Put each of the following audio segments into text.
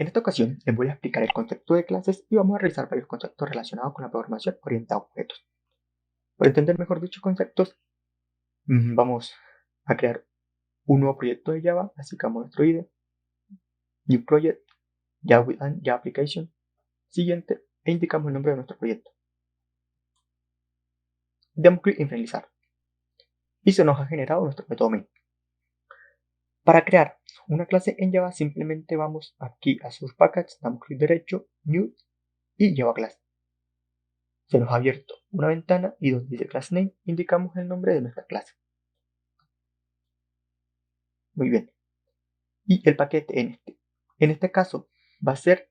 En esta ocasión les voy a explicar el concepto de clases y vamos a revisar varios conceptos relacionados con la programación orientada a objetos. Para entender mejor dichos conceptos, vamos a crear un nuevo proyecto de Java, así que vamos a nuestro IDE, New Project, Java Application, siguiente, e indicamos el nombre de nuestro proyecto. Damos clic en finalizar y se nos ha generado nuestro método main. Para crear una clase en Java simplemente vamos aquí a Source Package, damos clic derecho, New y Java Class. Se nos ha abierto una ventana y donde dice Class Name indicamos el nombre de nuestra clase. Muy bien. Y el paquete en este caso va a ser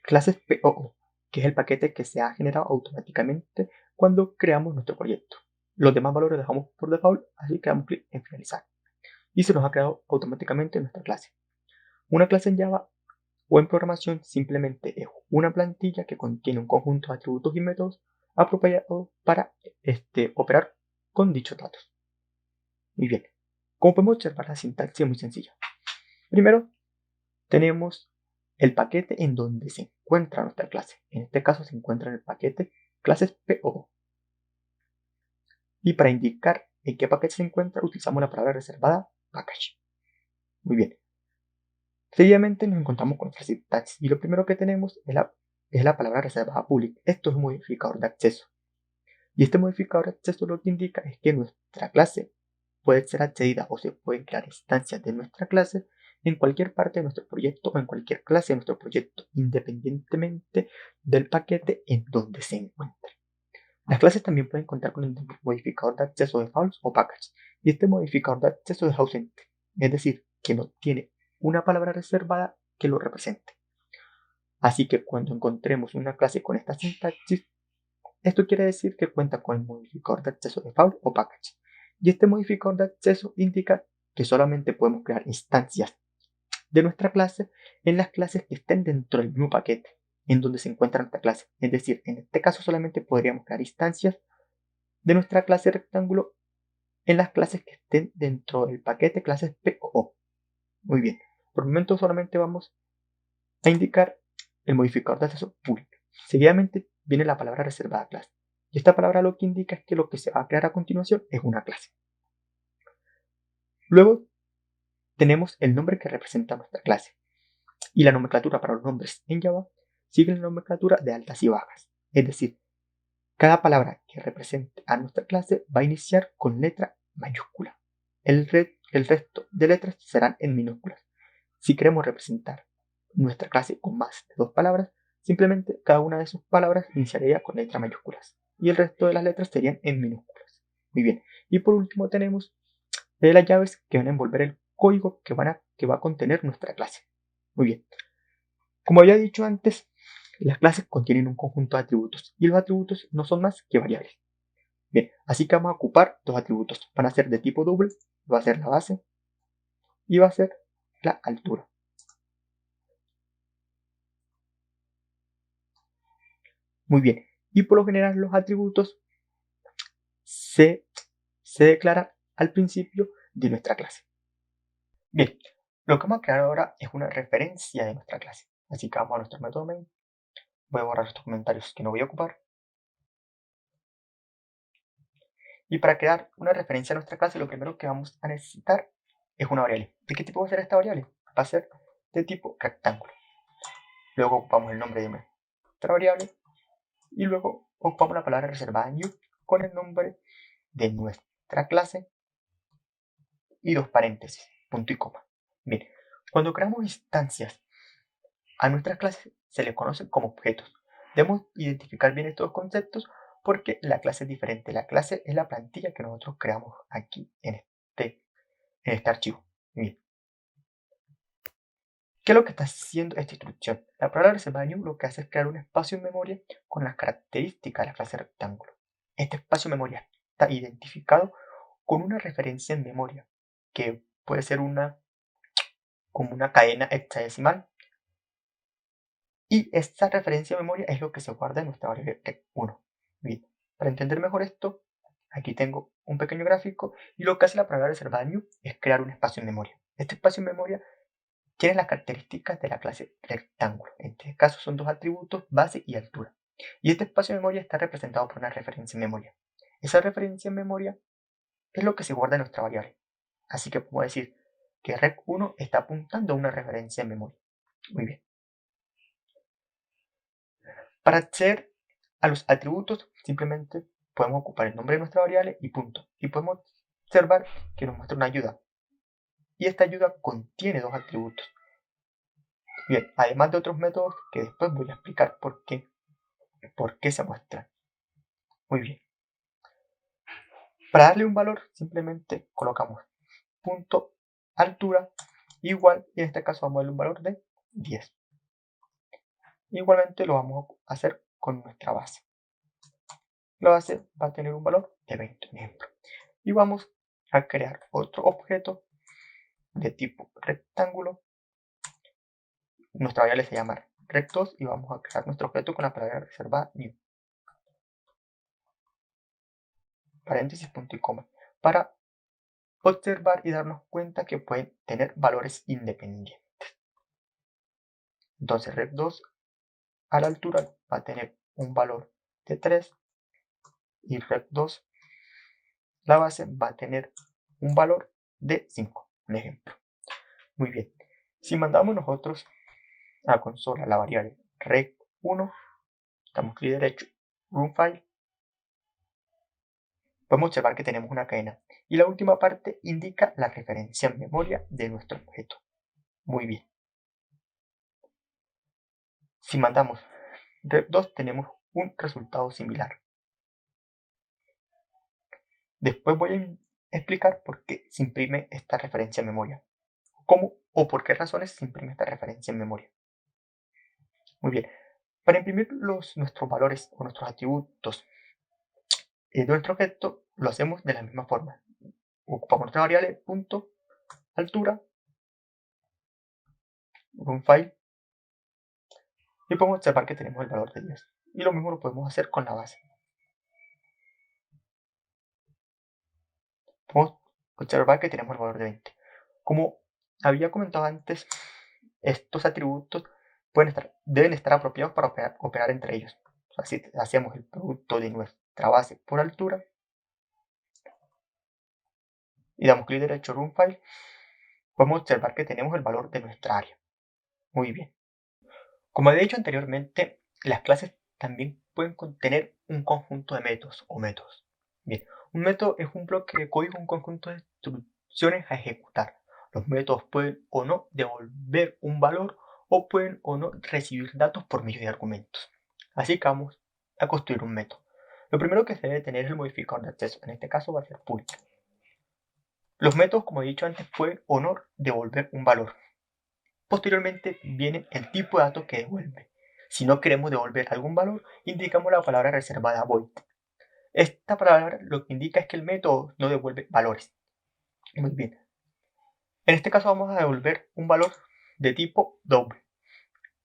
clases POO, que es el paquete que se ha generado automáticamente cuando creamos nuestro proyecto. Los demás valores los dejamos por default, así que damos clic en finalizar. Y se nos ha creado automáticamente nuestra clase. Una clase en Java o en programación simplemente es una plantilla que contiene un conjunto de atributos y métodos apropiados para operar con dichos datos. Muy bien. Como podemos observar, la sintaxis es muy sencilla. Primero, tenemos el paquete en donde se encuentra nuestra clase. En este caso se encuentra en el paquete clases PO. Y para indicar en qué paquete se encuentra, utilizamos la palabra reservada package. Muy bien. Seguidamente nos encontramos con nuestra sintaxis y lo primero que tenemos es la palabra reservada public. Esto es un modificador de acceso. Y este modificador de acceso lo que indica es que nuestra clase puede ser accedida o se pueden crear instancias de nuestra clase en cualquier parte de nuestro proyecto o en cualquier clase de nuestro proyecto, independientemente del paquete en donde se encuentre. Las clases también pueden contar con el modificador de acceso de false o package, y este modificador de acceso es ausente, es decir, que no tiene una palabra reservada que lo represente. Así que cuando encontremos una clase con esta sintaxis, esto quiere decir que cuenta con el modificador de acceso de false o package. Y este modificador de acceso indica que solamente podemos crear instancias de nuestra clase en las clases que estén dentro del mismo paquete en donde se encuentra nuestra clase. Es decir, en este caso solamente podríamos crear instancias de nuestra clase rectángulo en las clases que estén dentro del paquete clases POO. Muy bien, por el momento solamente vamos a indicar el modificador de acceso público. Seguidamente viene la palabra reservada clase. Y esta palabra lo que indica es que lo que se va a crear a continuación es una clase. Luego tenemos el nombre que representa nuestra clase. Y la nomenclatura para los nombres en Java sigue la nomenclatura de altas y bajas. Es decir, cada palabra que represente a nuestra clase va a iniciar con letra mayúscula. El resto de letras serán en minúsculas. Si queremos representar nuestra clase con más de 2 palabras, simplemente cada una de sus palabras iniciaría con letras mayúsculas y el resto de las letras serían en minúsculas. Muy bien. Y por último tenemos las llaves que van a envolver el código que va a contener nuestra clase. Muy bien. Como había dicho antes, las clases contienen un conjunto de atributos y los atributos no son más que variables. Bien, así que vamos a ocupar dos atributos. Van a ser de tipo double, va a ser la base y va a ser la altura. Muy bien, y por lo general los atributos se declaran al principio de nuestra clase. Bien, lo que vamos a crear ahora es una referencia de nuestra clase. Así que vamos a nuestro método main. Voy a borrar estos comentarios que no voy a ocupar. Y para crear una referencia a nuestra clase, lo primero que vamos a necesitar es una variable. ¿De qué tipo va a ser esta variable? Va a ser de tipo rectángulo. Luego ocupamos el nombre de nuestra variable y luego ocupamos la palabra reservada new con el nombre de nuestra clase y dos paréntesis, punto y coma. Bien, cuando creamos instancias a nuestras clases se les conocen como objetos. Debemos identificar bien estos conceptos porque la clase es diferente. La clase es la plantilla que nosotros creamos aquí en este archivo. Bien. ¿Qué es lo que está haciendo esta instrucción? La palabra reservada new lo que hace es crear un espacio en memoria con las características de la clase rectángulo. Este espacio en memoria está identificado con una referencia en memoria, que puede ser como una cadena hexadecimal. Y esta referencia en memoria es lo que se guarda en nuestra variable tech1. Bien, para entender mejor esto, aquí tengo un pequeño gráfico y lo que hace la palabra reservada new es crear un espacio en memoria. Este espacio en memoria tiene las características de la clase rectángulo. En este caso son dos atributos, base y altura. Y este espacio de memoria está representado por una referencia en memoria. Esa referencia en memoria es lo que se guarda en nuestra variable. Así que podemos decir que rec1 está apuntando a una referencia en memoria. Muy bien. Para acceder a los atributos, simplemente podemos ocupar el nombre de nuestra variable y punto. Y podemos observar que nos muestra una ayuda. Y esta ayuda contiene dos atributos. Bien, además de otros métodos que después voy a explicar por qué se muestran. Muy bien. Para darle un valor, simplemente colocamos punto altura igual, y en este caso vamos a darle un valor de 10. Igualmente lo vamos a hacer con nuestra base. La base va a tener un valor de 20, por ejemplo. Y vamos a crear otro objeto de tipo rectángulo. Nuestra variable se llama rect2 y vamos a crear nuestro objeto con la palabra reservada new. Paréntesis, punto y coma. Para observar y darnos cuenta que pueden tener valores independientes. Entonces rect2 a la altura va a tener un valor de 3 y rect2 la base va a tener un valor de 5, un ejemplo. Muy bien, si mandamos nosotros a consola la variable rec1, damos clic derecho, run file, podemos observar que tenemos una cadena y la última parte indica la referencia en memoria de nuestro objeto. Muy bien. Si mandamos rec2 tenemos un resultado similar. Después voy a explicar por qué se imprime esta referencia en memoria. ¿Cómo o por qué razones se imprime esta referencia en memoria? Muy bien. Para imprimir nuestros valores o nuestros atributos de nuestro objeto, lo hacemos de la misma forma. Ocupamos nuestra variable punto altura, run file, y podemos observar que tenemos el valor de 10. Y lo mismo lo podemos hacer con la base. Podemos observar que tenemos el valor de 20. Como había comentado antes, estos atributos deben estar apropiados para operar entre ellos. Así hacemos el producto de nuestra base por altura y damos clic derecho run file. Podemos observar que tenemos el valor de nuestra área. Muy bien. Como he dicho anteriormente, las clases también pueden contener un conjunto de métodos o métodos. Bien, un método es un bloque de código, un conjunto de instrucciones a ejecutar. Los métodos pueden o no devolver un valor o pueden o no recibir datos por medio de argumentos. Así que vamos a construir un método. Lo primero que se debe tener es el modificador de acceso. En este caso va a ser public. Los métodos, como he dicho antes, pueden o no devolver un valor. Posteriormente viene el tipo de dato que devuelve. Si no queremos devolver algún valor, indicamos la palabra reservada void. Esta palabra lo que indica es que el método no devuelve valores. Muy bien. En este caso vamos a devolver un valor de tipo double.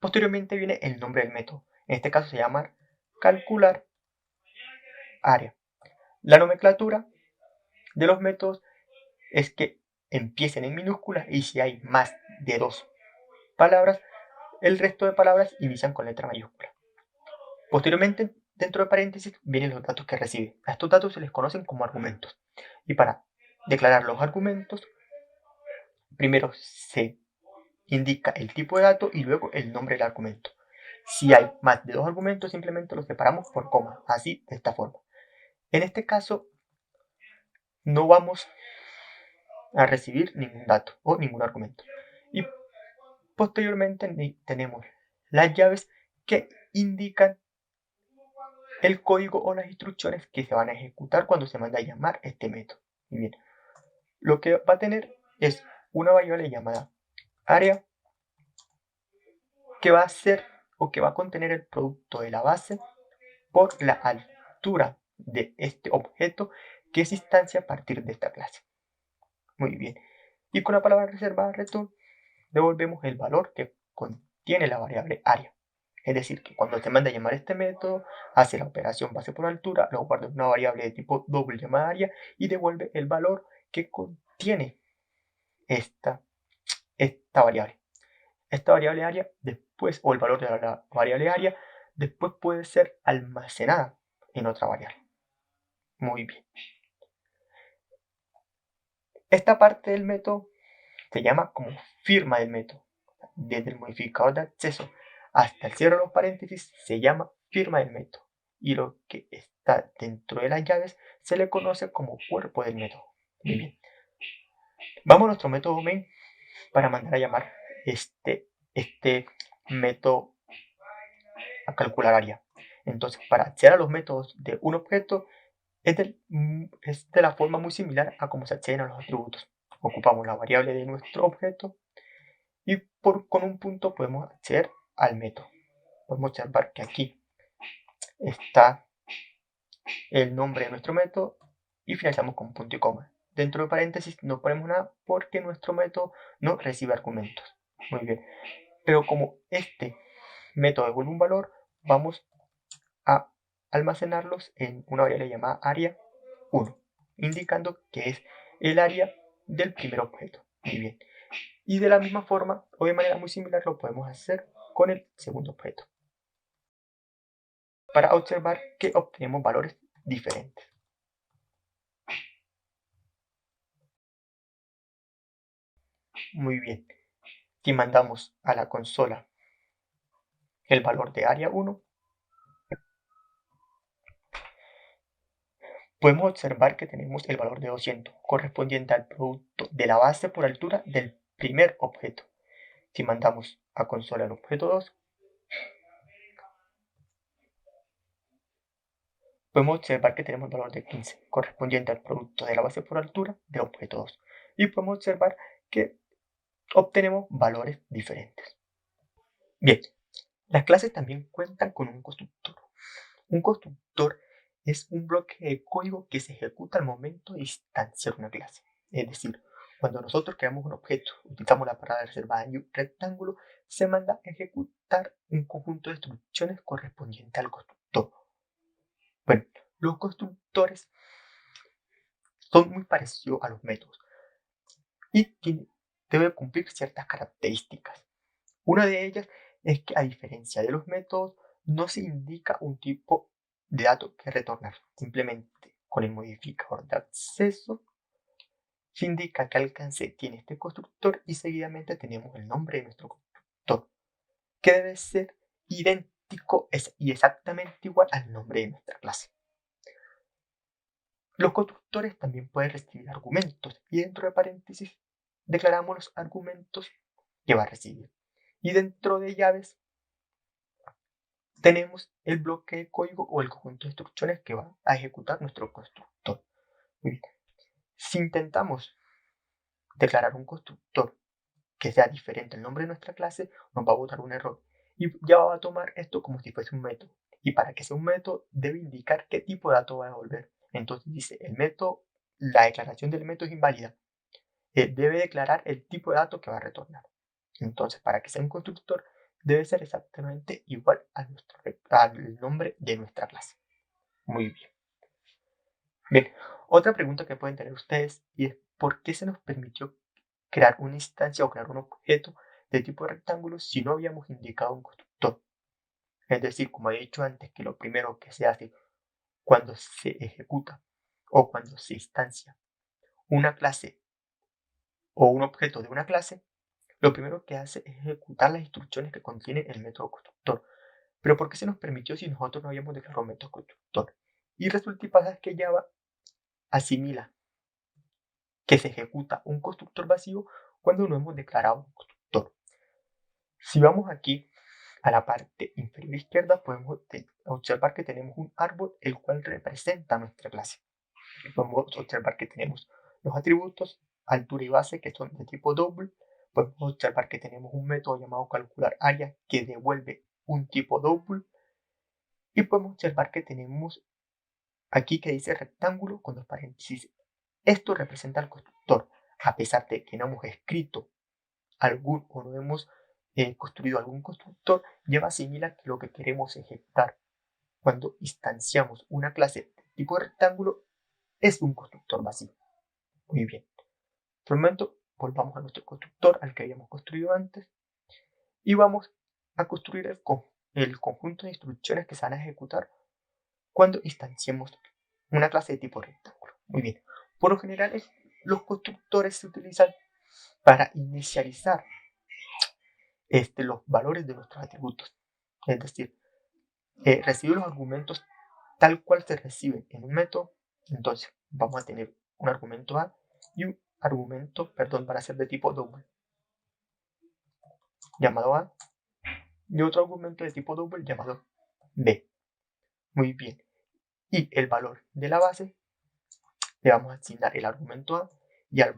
Posteriormente viene el nombre del método. En este caso se llama calcular área. La nomenclatura de los métodos es que empiecen en minúsculas y si hay más de dos palabras, el resto de palabras inician con letra mayúscula. Posteriormente, dentro de paréntesis, vienen los datos que recibe. A estos datos se les conocen como argumentos. Y para declarar los argumentos, primero se indica el tipo de dato y luego el nombre del argumento. Si hay más de dos argumentos, simplemente los separamos por coma, así, de esta forma. En este caso, no vamos a recibir ningún dato o ningún argumento. Y posteriormente tenemos las llaves que indican el código o las instrucciones que se van a ejecutar cuando se manda a llamar este método. Muy bien. Lo que va a tener es una variable llamada área que va a ser o que va a contener el producto de la base por la altura de este objeto que es instancia a partir de esta clase. Muy bien. Y con la palabra reservada return devolvemos el valor que contiene la variable área. Es decir, que cuando se manda a llamar este método, hace la operación base por altura, lo guarda en una variable de tipo double llamada área y devuelve el valor que contiene esta variable. esta variable área después, o el valor de la variable área, después puede ser almacenada en otra variable. Muy bien. Esta parte del método se llama como firma del método. Desde el modificador de acceso hasta el cierre de los paréntesis se llama firma del método. Y lo que está dentro de las llaves se le conoce como cuerpo del método. Muy bien. Vamos a nuestro método main para mandar a llamar este método a calcular área. Entonces, para acceder a los métodos de un objeto es de la forma muy similar a cómo se acceden a los atributos. Ocupamos la variable de nuestro objeto y con un punto podemos acceder al método. Podemos observar que aquí está el nombre de nuestro método y finalizamos con punto y coma. Dentro de paréntesis no ponemos nada porque nuestro método no recibe argumentos. Muy bien. Pero como este método devuelve un valor, vamos a almacenarlos en una variable llamada área 1, indicando que es el área del primer objeto. Muy bien. Y de la misma forma, o de manera muy similar, lo podemos hacer con el segundo objeto, para observar que obtenemos valores diferentes. Muy bien. Si mandamos a la consola el valor de área 1, podemos observar que tenemos el valor de 200, correspondiente al producto de la base por altura del primer objeto. Si mandamos a consola el objeto 2, podemos observar que tenemos el valor de 15, correspondiente al producto de la base por altura del objeto 2. Y podemos observar que obtenemos valores diferentes. Bien, las clases también cuentan con un constructor. Un constructor es un bloque de código que se ejecuta al momento de instanciar una clase. Es decir, cuando nosotros creamos un objeto, utilizamos la parada reservada en rectángulo, se manda a ejecutar un conjunto de instrucciones correspondiente al constructor. Bueno, los constructores son muy parecidos a los métodos y deben cumplir ciertas características. Una de ellas es que, a diferencia de los métodos, no se indica un tipo de dato que retornar. Simplemente con el modificador de acceso se indica qué alcance tiene este constructor y seguidamente tenemos el nombre de nuestro constructor, que debe ser idéntico y exactamente igual al nombre de nuestra clase. Los constructores también pueden recibir argumentos y dentro de paréntesis declaramos los argumentos que va a recibir. Y dentro de llaves tenemos el bloque de código o el conjunto de instrucciones que va a ejecutar nuestro constructor. Muy bien. Si intentamos declarar un constructor que sea diferente al nombre de nuestra clase, nos va a botar un error y ya va a tomar esto como si fuese un método. Y para que sea un método debe indicar qué tipo de dato va a devolver. Entonces dice, el método, la declaración del método es inválida. Debe declarar el tipo de dato que va a retornar. Entonces, para que sea un constructor, debe ser exactamente igual al nombre de nuestra clase. Muy bien. Bien, otra pregunta que pueden tener ustedes y es ¿por qué se nos permitió crear una instancia o crear un objeto de tipo rectángulo si no habíamos indicado un constructor? Es decir, como he dicho antes, que lo primero que se hace cuando se ejecuta o cuando se instancia una clase o un objeto de una clase, lo primero que hace es ejecutar las instrucciones que contiene el método constructor. Pero ¿por qué se nos permitió si nosotros no habíamos declarado un método constructor? Y resulta y pasa que Java asimila que se ejecuta un constructor vacío cuando no hemos declarado un constructor. Si vamos aquí a la parte inferior izquierda, podemos observar que tenemos un árbol el cual representa nuestra clase. Podemos observar que tenemos los atributos altura y base que son de tipo double. Podemos observar que tenemos un método llamado calcular área que devuelve un tipo double. Y podemos observar que tenemos aquí que dice rectángulo con dos paréntesis. Esto representa al constructor, a pesar de que no hemos escrito algún o no hemos construido algún constructor, lleva asimila que lo que queremos ejecutar cuando instanciamos una clase de tipo rectángulo es un constructor vacío. Muy bien. Por el momento, volvamos a nuestro constructor al que habíamos construido antes y vamos a construir el conjunto de instrucciones que se van a ejecutar cuando instanciemos una clase de tipo rectángulo. Muy bien. Por lo general, los constructores se utilizan para inicializar los valores de nuestros atributos. Es decir, recibir los argumentos tal cual se reciben en un método. Entonces, vamos a tener un argumento A y un argumento, van a ser de tipo double, llamado A, y otro argumento de tipo double llamado B. Muy bien. Y el valor de la base le vamos a asignar el argumento A y al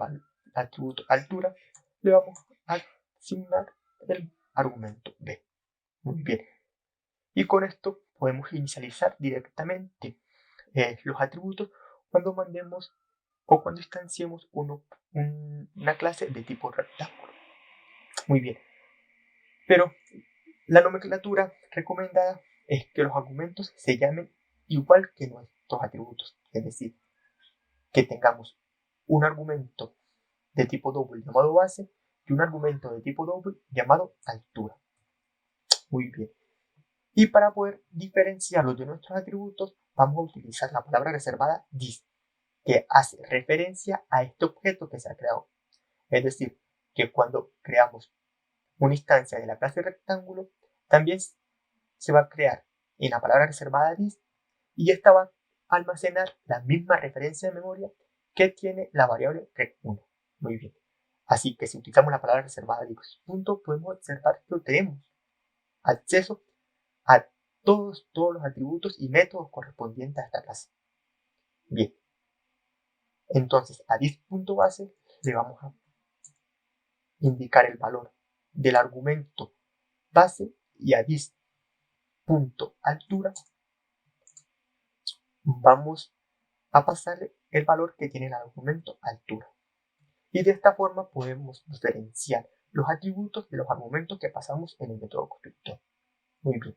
atributo altura le vamos a asignar el argumento B. Muy bien. Y con esto podemos inicializar directamente los atributos cuando mandemos o cuando instanciemos una clase de tipo rectángulo. Muy bien. Pero la nomenclatura recomendada es que los argumentos se llamen igual que nuestros atributos. Es decir, que tengamos un argumento de tipo double llamado base y un argumento de tipo double llamado altura. Muy bien. Y para poder diferenciarlos de nuestros atributos, vamos a utilizar la palabra reservada this, que hace referencia a este objeto que se ha creado. Es decir, que cuando creamos una instancia de la clase rectángulo, también se va a crear en la palabra reservada this y esta va a almacenar la misma referencia de memoria que tiene la variable rect1. Muy bien. Así que si utilizamos la palabra reservada this punto, podemos observar que obtenemos acceso a todos los atributos y métodos correspondientes a esta clase. Bien. Entonces a this.base le vamos a indicar el valor del argumento base y a this.altura vamos a pasarle el valor que tiene el argumento altura. Y de esta forma podemos diferenciar los atributos de los argumentos que pasamos en el método constructor. Muy bien.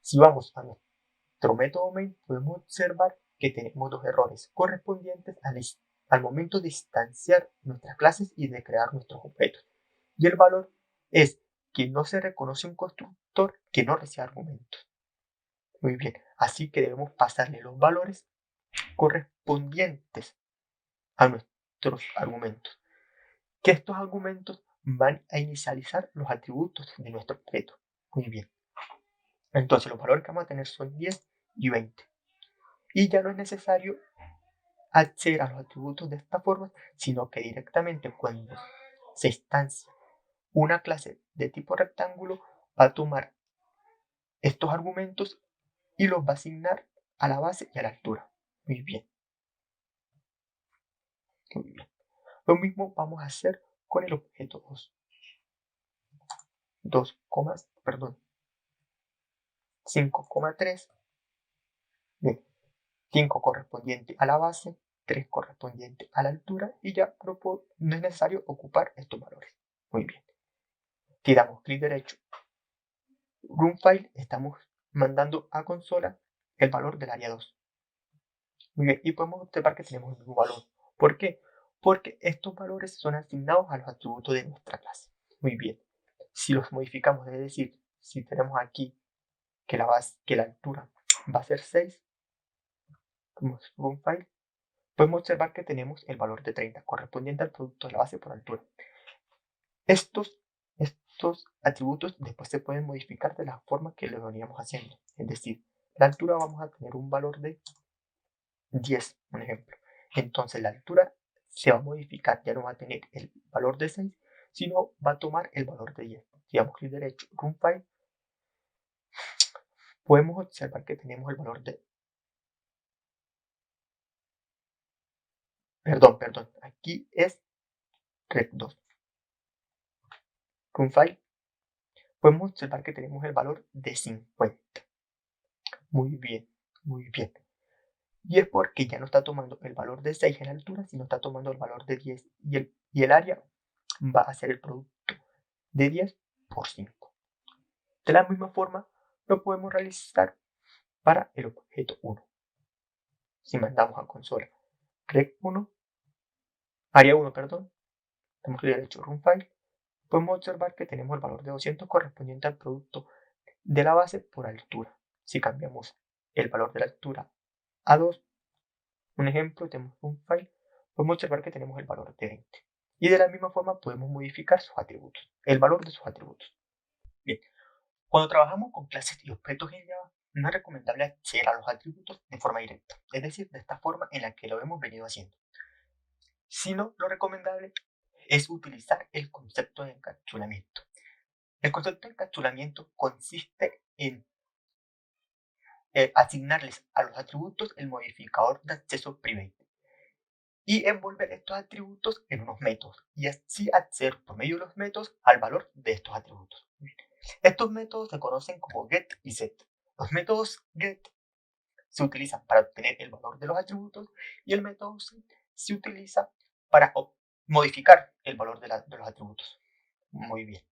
Si vamos a nuestro método main, podemos observar que tenemos dos errores correspondientes al momento de instanciar nuestras clases y de crear nuestros objetos. Y el valor es que no se reconoce un constructor que no reciba argumentos. Muy bien, así que debemos pasarle los valores correspondientes a nuestros argumentos. Que estos argumentos van a inicializar los atributos de nuestro objeto. Muy bien. Entonces los valores que vamos a tener son 10 y 20. Y ya no es necesario acceder a los atributos de esta forma, sino que directamente cuando se instancia una clase de tipo rectángulo va a tomar estos argumentos y los va a asignar a la base y a la altura. Muy bien. Muy bien. Lo mismo vamos a hacer con el objeto 5,3. Bien. 5 correspondiente a la base, 3 correspondiente a la altura y ya no es necesario ocupar estos valores. Muy bien. Si damos clic derecho, Run File, estamos mandando a consola el valor del área 2. Muy bien, y podemos observar que tenemos el mismo valor. ¿Por qué? Porque estos valores son asignados a los atributos de nuestra clase. Muy bien. Si los modificamos, es decir, si tenemos aquí que la altura va a ser 6, como Run File, podemos observar que tenemos el valor de 30 correspondiente al producto de la base por altura. Estos atributos después se pueden modificar de la forma que lo veníamos haciendo. Es decir, la altura vamos a tener un valor de 10, un ejemplo. Entonces la altura se va a modificar, ya no va a tener el valor de 6, sino va a tomar el valor de 10. Si damos clic derecho, Run File, podemos observar que tenemos el valor de... Perdón, aquí es Rect 2. Run File, podemos observar que tenemos el valor de 50. Muy bien, muy bien. Y es porque ya no está tomando el valor de 6 en la altura, sino está tomando el valor de 10. Y el área va a ser el producto de 10 por 5. De la misma forma, lo podemos realizar para el objeto 1. Si mandamos a consola rect1, área 1, damos clic derecho Run File, podemos observar que tenemos el valor de 200 correspondiente al producto de la base por altura. Si cambiamos el valor de la altura a 2, un ejemplo, tenemos un file, podemos observar que tenemos el valor de 20. Y de la misma forma podemos modificar sus atributos, el valor de sus atributos. Bien, cuando trabajamos con clases y objetos en Java, no es recomendable acceder a los atributos de forma directa, es decir, de esta forma en la que lo hemos venido haciendo. Sino lo recomendable es utilizar el concepto de encapsulamiento. El concepto de encapsulamiento consiste en asignarles a los atributos el modificador de acceso private y envolver estos atributos en unos métodos y así acceder por medio de los métodos al valor de estos atributos. Estos métodos se conocen como get y set. Los métodos get se utilizan para obtener el valor de los atributos y el método set se utiliza para modificar el valor de los atributos. Muy bien.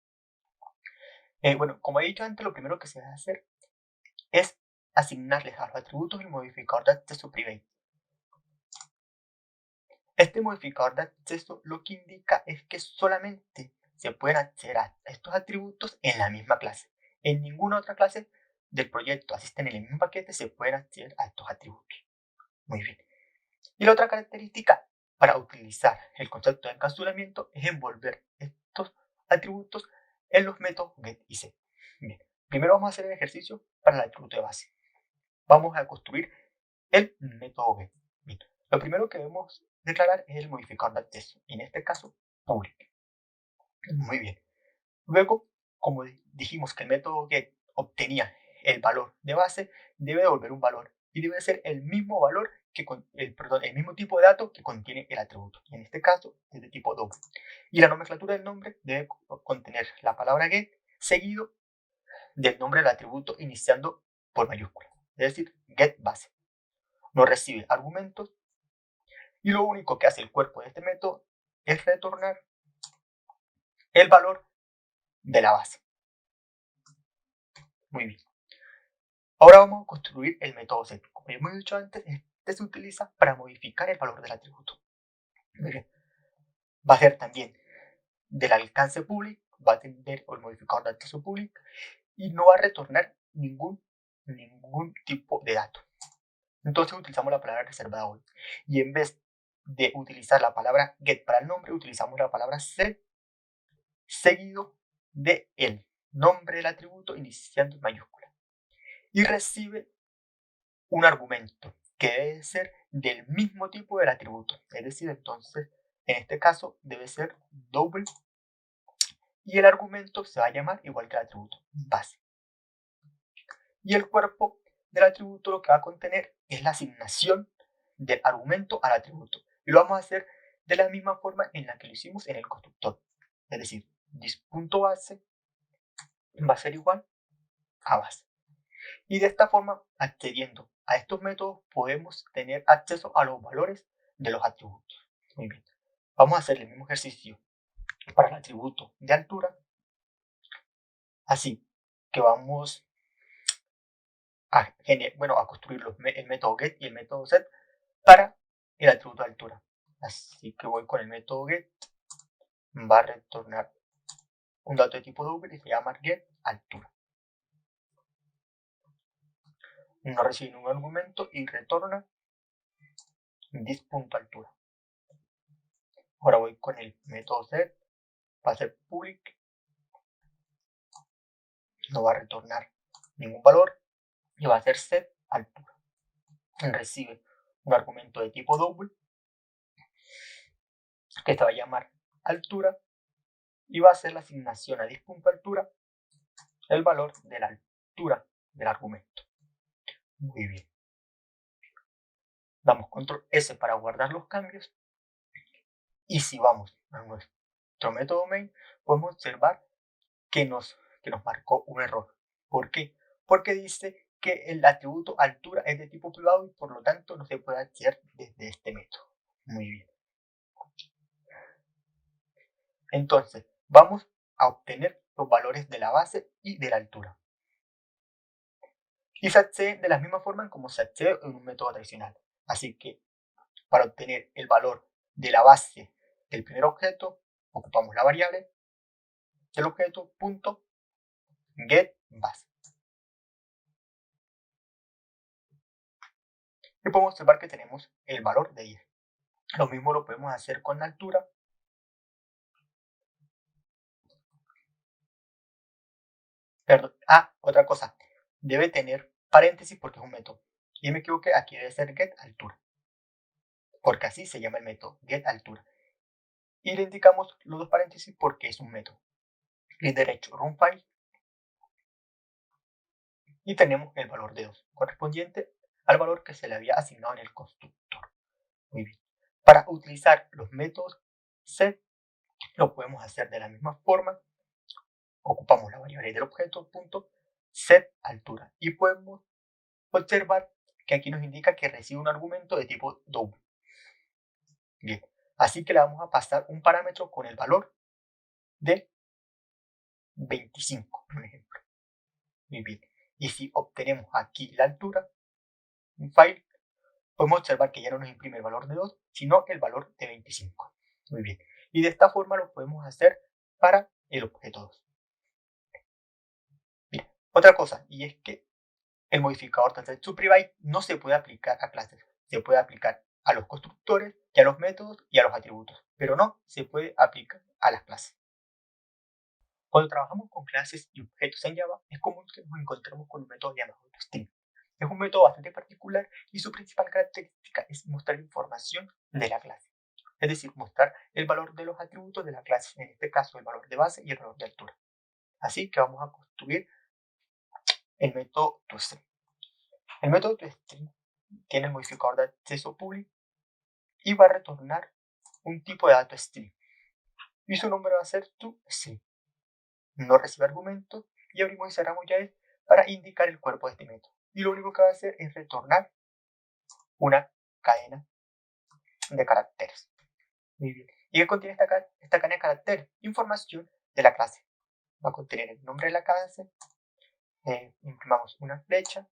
Bueno, como he dicho antes, lo primero que se debe hacer es asignarles a los atributos el modificador de acceso private. Este modificador de acceso lo que indica es que solamente se pueden acceder a estos atributos en la misma clase. En ninguna otra clase del proyecto, así estén en el mismo paquete, se pueden acceder a estos atributos. Muy bien. Y la otra característica para utilizar el concepto de encapsulamiento es envolver estos atributos en los métodos get y set. Bien. Primero vamos a hacer el ejercicio para el atributo de base. Vamos a construir el método get. Bien. Lo primero que debemos declarar es el modificador de acceso, en este caso public. Muy bien. Luego, como dijimos que el método get obtenía el valor de base, debe devolver un valor y debe ser el mismo valor el mismo tipo de dato que contiene el atributo. En este caso es de tipo double. Y la nomenclatura del nombre debe contener la palabra get seguido del nombre del atributo iniciando por mayúscula, es decir, get base. No recibe argumentos y lo único que hace el cuerpo de este método es retornar el valor de la base. Muy bien. Ahora vamos a construir el método set. Como ya hemos dicho antes, este se utiliza para modificar el valor del atributo. Muy bien. Va a ser también del alcance public, va a tener el modificador de acceso public y no va a retornar ningún tipo de dato. Entonces utilizamos la palabra reservada hoy. Y en vez de utilizar la palabra get para el nombre, utilizamos la palabra set seguido de el nombre del atributo iniciando en mayúscula. Y recibe un argumento que debe ser del mismo tipo del atributo. Es decir, entonces, en este caso debe ser double y el argumento se va a llamar igual que el atributo, base. Y el cuerpo del atributo lo que va a contener es la asignación del argumento al atributo. Y lo vamos a hacer de la misma forma en la que lo hicimos en el constructor. Es decir, this.base va a ser igual a base. Y de esta forma, accediendo a estos métodos, podemos tener acceso a los valores de los atributos. Muy bien. Vamos a hacer el mismo ejercicio para el atributo de altura. Así que vamos a construir el método get y el método set para el atributo de altura. Así que voy con el método get, va a retornar un dato de tipo double y se llama get altura. No recibe ningún argumento y retorna this.altura. Ahora voy con el método set, va a ser public, no va a retornar ningún valor y va a ser set altura. Recibe un argumento de tipo double que se va a llamar altura y va a ser la asignación a this.altura el valor de la altura del argumento. Muy bien. Damos control S para guardar los cambios y si vamos a nuestro método main podemos observar que nos marcó un error. ¿Por qué? Porque dice que el atributo altura es de tipo privado y por lo tanto no se puede acceder desde este método. Muy bien. Entonces, vamos a obtener los valores de la base y de la altura. Y se accede de la misma forma como se accede en un método tradicional. Así que, para obtener el valor de la base del primer objeto, ocupamos la variable del objeto punto get base. Y podemos observar que tenemos el valor de 10. Lo mismo lo podemos hacer con la altura. Perdón. Otra cosa. Debe tener paréntesis porque es un método. Y me equivoqué, aquí debe ser get altura. Porque así se llama el método, get altura. Y le indicamos los dos paréntesis porque es un método. Clic derecho, run file. Y tenemos el valor de 2, correspondiente al valor que se le había asignado en el constructor. Muy bien. Para utilizar los métodos set, lo podemos hacer de la misma forma. Ocupamos la variable del objeto punto set altura y podemos observar que aquí nos indica que recibe un argumento de tipo double. Bien, así que le vamos a pasar un parámetro con el valor de 25, por ejemplo. Muy bien, y si obtenemos aquí la altura, un file, podemos observar que ya no nos imprime el valor de 2, sino el valor de 25. Muy bien, y de esta forma lo podemos hacer para el objeto 2. Bien, otra cosa, y es que el modificador TranslateToPrivate no se puede aplicar a clases, se puede aplicar a los constructores y a los métodos y a los atributos, pero no se puede aplicar a las clases. Cuando trabajamos con clases y objetos en Java, es común que nos encontremos con un método llamado string. Es un método bastante particular y su principal característica es mostrar información de la clase, es decir, mostrar el valor de los atributos de la clase, en este caso el valor de base y el valor de altura. Así que vamos a construir el método toString. El método toString tiene el modificador de acceso público y va a retornar un tipo de dato string. Y su nombre va a ser toString. No recibe argumentos y abrimos y cerramos llaves para indicar el cuerpo de este método. Y lo único que va a hacer es retornar una cadena de caracteres. Muy bien. ¿Y qué contiene esta cadena de caracteres? Información de la clase. Va a contener el nombre de la clase, imprimamos una flecha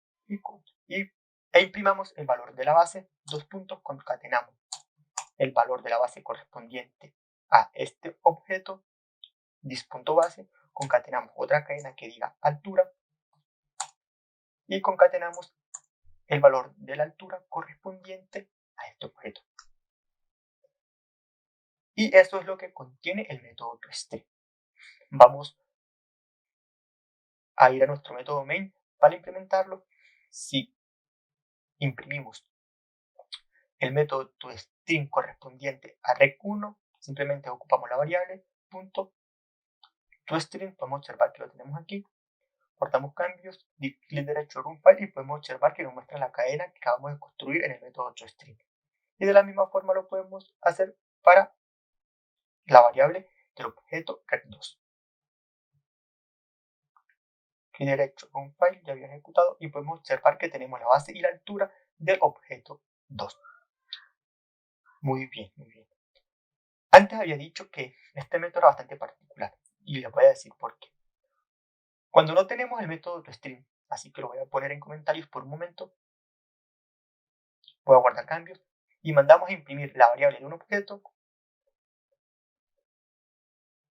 e imprimamos el valor de la base, dos puntos, concatenamos el valor de la base correspondiente a este objeto, dis.base, concatenamos otra cadena que diga altura y concatenamos el valor de la altura correspondiente a este objeto. Y eso es lo que contiene el método toString. Vamos a ir a nuestro método main para implementarlo. Si imprimimos el método toString correspondiente a rec1, simplemente ocupamos la variable punto toString, podemos observar que lo tenemos aquí, cortamos cambios, clic derecho run file y podemos observar que nos muestra la cadena que acabamos de construir en el método toString. Y de la misma forma lo podemos hacer para la variable del objeto rec2. Clic derecho run file, ya había ejecutado y podemos observar que tenemos la base y la altura del objeto 2. Muy bien, muy bien. Antes había dicho que este método era bastante particular y les voy a decir por qué. Cuando no tenemos el método toString, así que lo voy a poner en comentarios por un momento, voy a guardar cambios y mandamos a imprimir la variable de un objeto,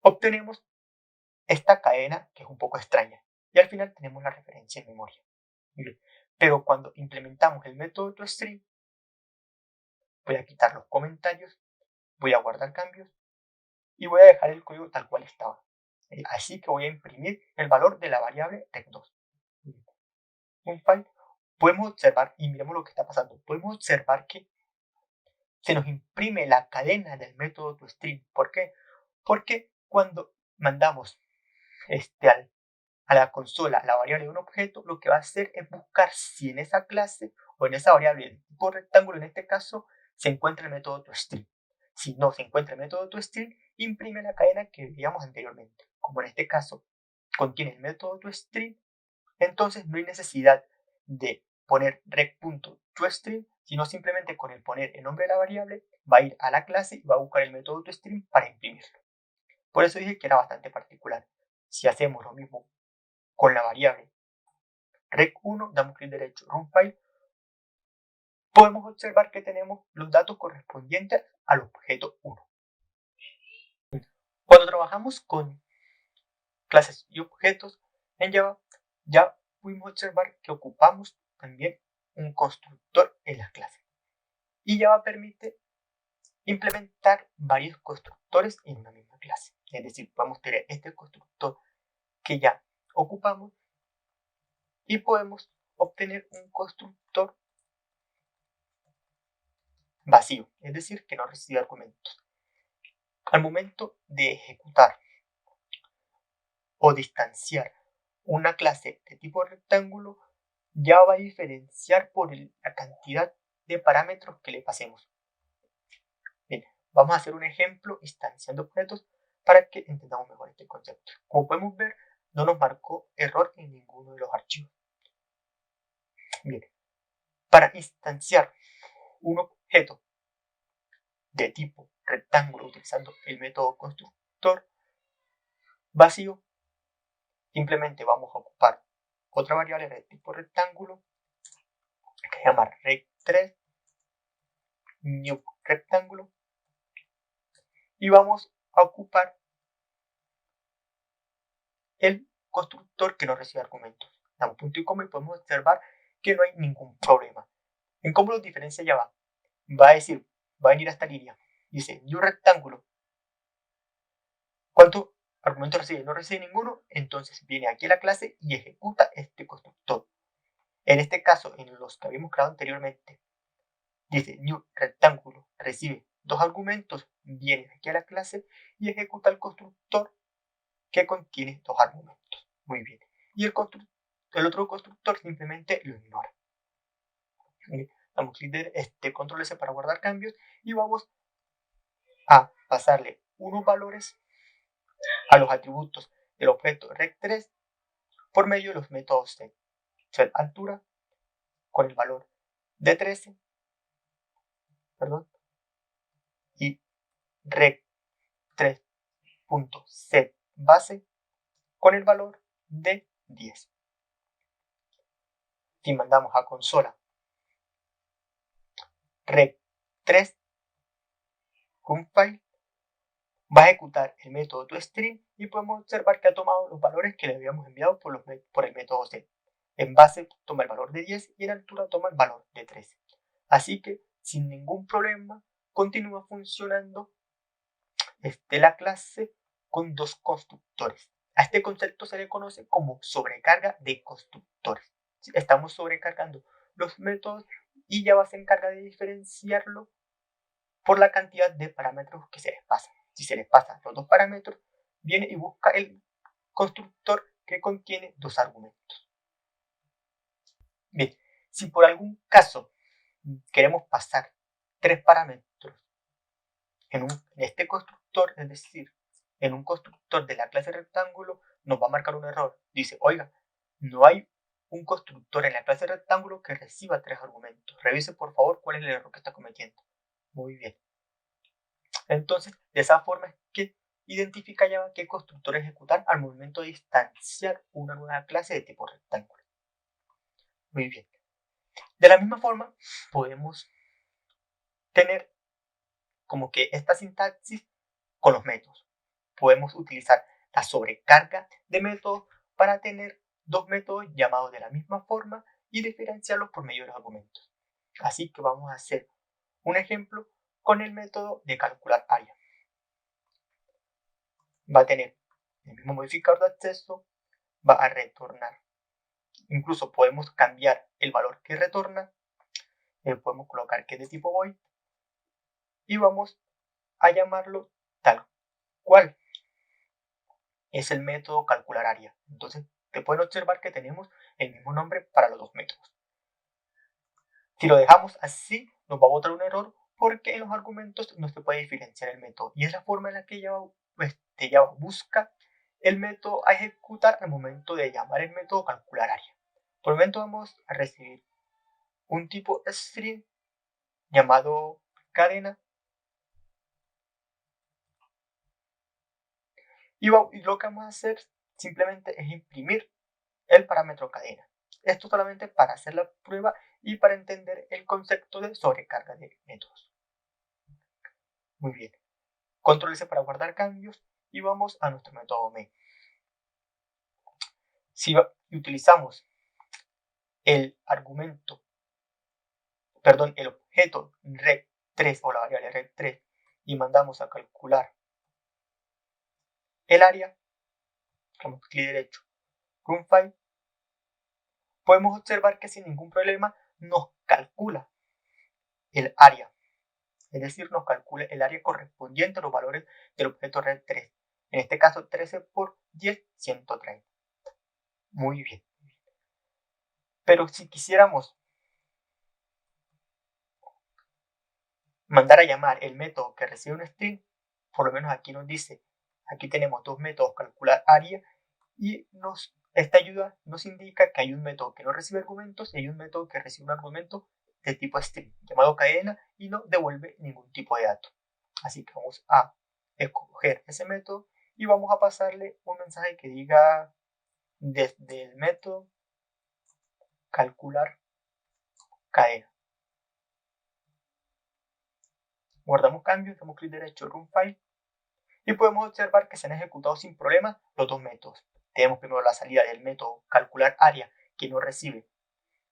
obtenemos esta cadena que es un poco extraña y al final tenemos la referencia en memoria. Pero cuando implementamos el método toString, voy a quitar los comentarios, voy a guardar cambios y voy a dejar el código tal cual estaba. Así que voy a imprimir el valor de la variable rec2. Un file, podemos observar, y miremos lo que está pasando, podemos observar que se nos imprime la cadena del método toString. ¿Por qué? Porque cuando mandamos a la consola la variable de un objeto, lo que va a hacer es buscar si en esa clase o en esa variable de tipo rectángulo, en este caso, se encuentra el método toString. Si no se encuentra el método toString, imprime la cadena que veíamos anteriormente. Como en este caso contiene el método toString, entonces no hay necesidad de poner rec.toString, sino simplemente con el poner el nombre de la variable va a ir a la clase y va a buscar el método toString para imprimirlo. Por eso dije que era bastante particular. Si hacemos lo mismo con la variable rec1, damos clic derecho run file, podemos observar que tenemos los datos correspondientes al objeto 1. Cuando trabajamos con clases y objetos en Java, ya pudimos observar que ocupamos también un constructor en las clases. Y Java permite implementar varios constructores en una misma clase. Es decir, podemos tener este constructor que ya ocupamos y podemos obtener un constructor vacío, es decir, que no recibe argumentos. Al momento de ejecutar o distanciar una clase de tipo rectángulo, ya va a diferenciar por la cantidad de parámetros que le pasemos. Bien, vamos a hacer un ejemplo instanciando objetos para que entendamos mejor este concepto. Como podemos ver, no nos marcó error en ninguno de los archivos. Bien, para instanciar un objeto de tipo rectángulo utilizando el método constructor vacío, simplemente vamos a ocupar otra variable de tipo rectángulo que se llama rect3 new rectángulo y vamos a ocupar el constructor que no recibe argumentos. Damos punto y coma y podemos observar que no hay ningún problema. ¿En cómo lo diferencia Java? Va a decir, va a venir a esta línea, dice new rectángulo. ¿Cuántos argumentos recibe? No recibe ninguno, entonces viene aquí a la clase y ejecuta este constructor. En este caso, en los que habíamos creado anteriormente, dice new rectángulo, recibe 2 argumentos, viene aquí a la clase y ejecuta el constructor que contiene 2 argumentos. Muy bien. Y el otro constructor simplemente lo ignora. Damos clic de control S para guardar cambios y vamos a pasarle unos valores a los atributos del objeto rect3 por medio de los métodos set altura con el valor de 13, y rect3.set base con el valor de 10. Si mandamos a consola rect3 compile, va a ejecutar el método toString y podemos observar que ha tomado los valores que le habíamos enviado por el método set. En base toma el valor de 10 y en altura toma el valor de 13. Así que sin ningún problema continúa funcionando la clase con 2 constructores. A este concepto se le conoce como sobrecarga de constructores. Estamos sobrecargando los métodos y Java se encarga de diferenciarlo por la cantidad de parámetros que se les pasa. Si se les pasan los 2 parámetros, viene y busca el constructor que contiene 2 argumentos. Bien, si por algún caso queremos pasar 3 parámetros en este constructor, es decir, en un constructor de la clase rectángulo, nos va a marcar un error. Dice, oiga, no hay un constructor en la clase rectángulo que reciba 3 argumentos. Revise por favor cuál es el error que está cometiendo. Muy bien. Entonces, de esa forma es que identifica Java qué constructor ejecutar al momento de instanciar una nueva clase de tipo rectángulo. Muy bien. De la misma forma, podemos tener como que esta sintaxis con los métodos. Podemos utilizar la sobrecarga de métodos para tener 2 métodos llamados de la misma forma y diferenciarlos por medio de los argumentos. Así que vamos a hacer un ejemplo con el método de calcular área. Va a tener el mismo modificador de acceso, va a retornar. Incluso podemos cambiar el valor que retorna, podemos colocar que es de tipo void y vamos a llamarlo tal cual es el método calcular área. Entonces, te pueden observar que tenemos el mismo nombre para los 2 métodos. Si lo dejamos así, nos va a botar un error porque en los argumentos no se puede diferenciar el método. Y es la forma en la que Java busca el método a ejecutar al momento de llamar el método calcular área. Por el momento vamos a recibir un tipo string llamado cadena y lo que vamos a hacer simplemente es imprimir el parámetro cadena. Esto solamente para hacer la prueba y para entender el concepto de sobrecarga de métodos. Muy bien. Control S para guardar cambios y vamos a nuestro método main. Si utilizamos el argumento, perdón, el objeto rect3 o la variable rect3 y mandamos a calcular el área, como clic derecho, run file, podemos observar que sin ningún problema nos calcula el área, es decir, nos calcula el área correspondiente a los valores del objeto rect3. En este caso, 13 por 10, 130. Muy bien. Pero si quisiéramos mandar a llamar el método que recibe un string, por lo menos aquí nos dice, aquí tenemos dos métodos, calcular área, y esta ayuda nos indica que hay un método que no recibe argumentos y hay un método que recibe un argumento de tipo string, llamado cadena, y no devuelve ningún tipo de dato. Así que vamos a escoger ese método y vamos a pasarle un mensaje que diga desde el método calcular cadena. Guardamos cambios, damos clic derecho, run file, y podemos observar que se han ejecutado sin problema los dos métodos. Tenemos primero la salida del método calcular área, que no recibe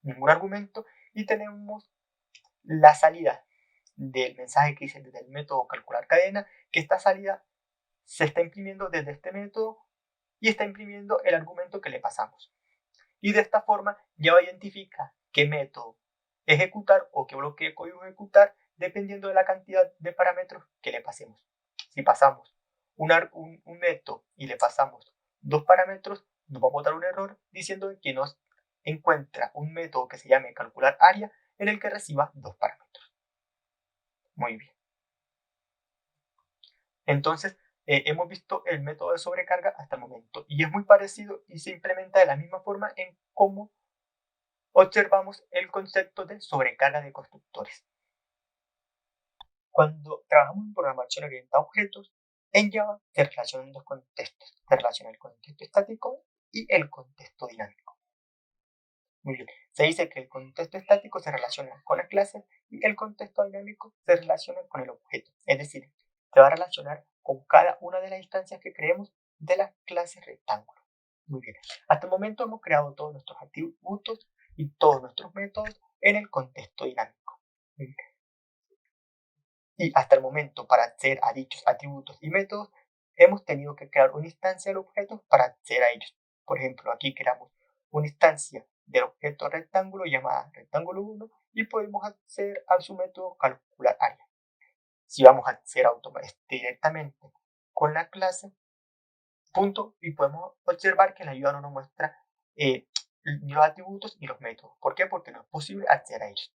ningún argumento, y tenemos la salida del mensaje que dice desde el método calcular cadena, que esta salida se está imprimiendo desde este método y está imprimiendo el argumento que le pasamos. Y de esta forma ya identifica qué método ejecutar o qué bloque de código ejecutar dependiendo de la cantidad de parámetros que le pasemos. Si pasamos un método y le pasamos dos parámetros, nos va a botar un error diciendo que nos encuentra un método que se llame calcular área en el que reciba dos parámetros. Muy bien. Entonces, hemos visto el método de sobrecarga hasta el momento y es muy parecido y se implementa de la misma forma en cómo observamos el concepto de sobrecarga de constructores. Cuando trabajamos en programación orientada a objetos, en Java se relacionan dos contextos. Se relaciona el contexto estático y el contexto dinámico. Muy bien. Se dice que el contexto estático se relaciona con la clase y el contexto dinámico se relaciona con el objeto. Es decir, se va a relacionar con cada una de las instancias que creemos de la clase rectángulo. Muy bien. Hasta el momento hemos creado todos nuestros atributos y todos nuestros métodos en el contexto dinámico. Muy bien. Y hasta el momento, para acceder a dichos atributos y métodos, hemos tenido que crear una instancia del objeto para acceder a ellos. Por ejemplo, aquí creamos una instancia del objeto rectángulo llamada rectángulo1 y podemos acceder a su método calcular área. Si vamos a acceder directamente con la clase, punto, y podemos observar que la ayuda no nos muestra ni los atributos ni los métodos. ¿Por qué? Porque no es posible acceder a ellos.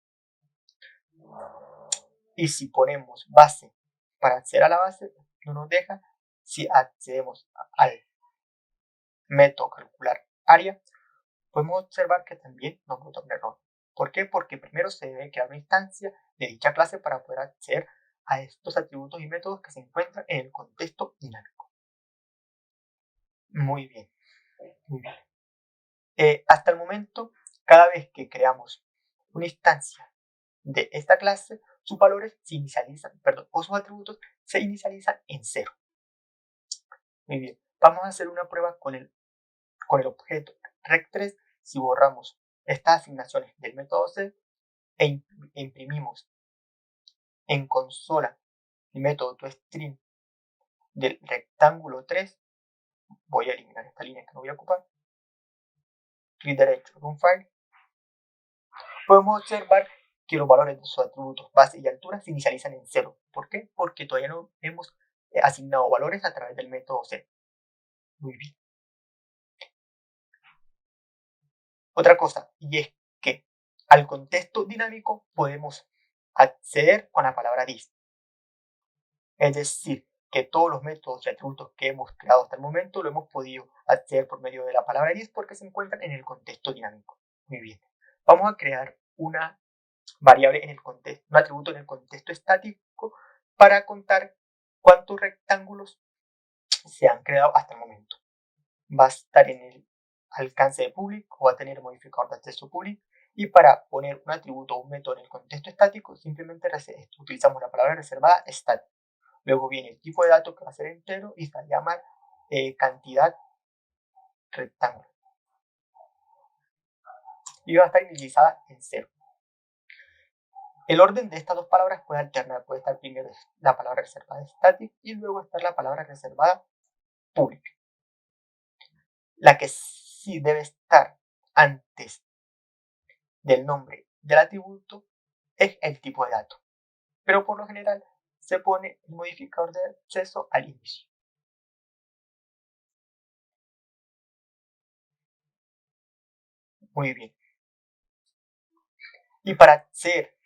Y si ponemos base para acceder a la base, no nos deja. Si accedemos al método calcular área, podemos observar que también nos bota un error. ¿Por qué? Porque primero se debe crear una instancia de dicha clase para poder acceder a estos atributos y métodos que se encuentran en el contexto dinámico. Muy bien. Muy bien. Hasta el momento, cada vez que creamos una instancia de esta clase, sus valores se inicializan, o sus atributos se inicializan en 0. Muy bien, vamos a hacer una prueba con el objeto rect3. Si borramos estas asignaciones del método C e imprimimos en consola el método toString del rectángulo 3, voy a eliminar esta línea que no voy a ocupar, clic derecho, run file, podemos observar que los valores de sus atributos base y altura se inicializan en 0. ¿Por qué? Porque todavía no hemos asignado valores a través del método C. Muy bien. Otra cosa, y es que al contexto dinámico podemos acceder con la palabra div. Es decir, que todos los métodos y atributos que hemos creado hasta el momento lo hemos podido acceder por medio de la palabra div porque se encuentran en el contexto dinámico. Muy bien. Vamos a crear una variable en el contexto, un atributo en el contexto estático para contar cuántos rectángulos se han creado hasta el momento. Va a estar en el alcance de public o va a tener modificador de acceso public, y para poner un atributo o un método en el contexto estático simplemente utilizamos la palabra reservada stat. Luego viene el tipo de dato que va a ser entero y se llama cantidad rectángulo. y va a estar inicializada en 0. El orden de estas dos palabras puede alternar, puede estar primero la palabra reservada static y luego estar la palabra reservada public. La que sí debe estar antes del nombre del atributo es el tipo de dato, pero por lo general se pone el modificador de acceso al inicio. Muy bien. Y para acceder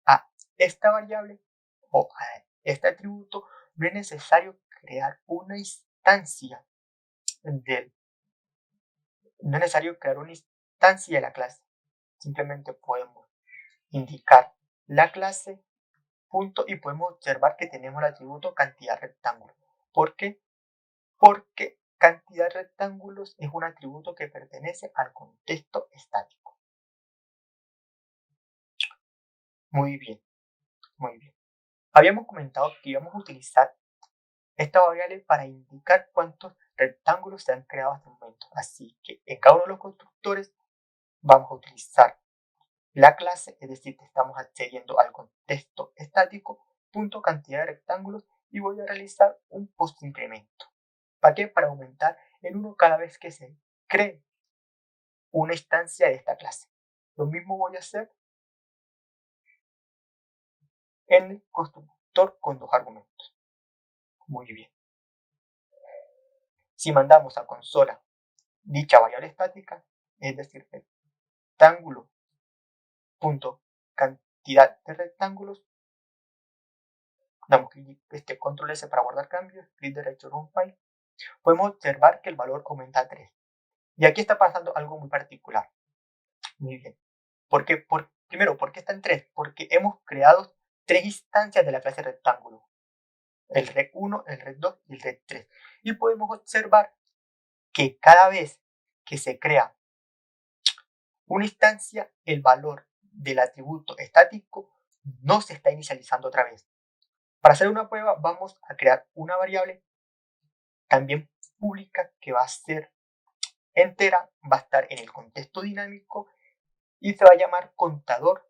a esta variable o a este atributo no es necesario crear una instancia de la clase. Simplemente podemos indicar la clase, punto, y podemos observar que tenemos el atributo cantidad rectángulo. ¿Por qué? Porque cantidad de rectángulos es un atributo que pertenece al contexto estático. Muy bien, muy bien. Habíamos comentado que íbamos a utilizar esta variable para indicar cuántos rectángulos se han creado hasta el momento. Así que en cada uno de los constructores vamos a utilizar la clase, es decir, que estamos accediendo al contexto estático, punto cantidad de rectángulos, y voy a realizar un post incremento. ¿Para qué? Para aumentar el 1 cada vez que se cree una instancia de esta clase. Lo mismo voy a hacer en el constructor con dos argumentos. Muy bien. Si mandamos a consola dicha variable estática, es decir, rectángulo punto cantidad de rectángulos, damos clic control S para guardar cambios, clic derecho en un file, podemos observar que el valor aumenta a 3. Y aquí está pasando algo muy particular. Muy bien. ¿Por qué? Primero, ¿por qué está en 3? Porque hemos creado 3 instancias de la clase rectángulo. El rec1, el rec2 y el rec3. Y podemos observar que cada vez que se crea una instancia, el valor del atributo estático no se está inicializando otra vez. Para hacer una prueba vamos a crear una variable también pública que va a ser entera, va a estar en el contexto dinámico y se va a llamar contador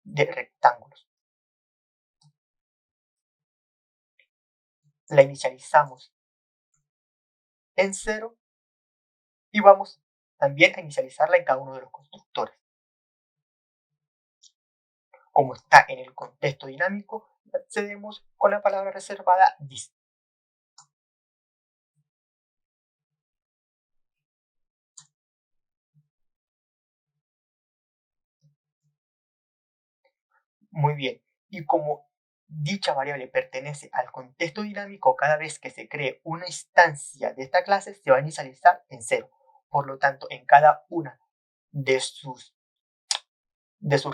de rectángulos. La inicializamos en 0 y vamos también a inicializarla en cada uno de los constructores. Como está en el contexto dinámico, accedemos con la palabra reservada this. Muy bien. Y como dicha variable pertenece al contexto dinámico, cada vez que se cree una instancia de esta clase se va a inicializar en 0. Por lo tanto, en cada una de sus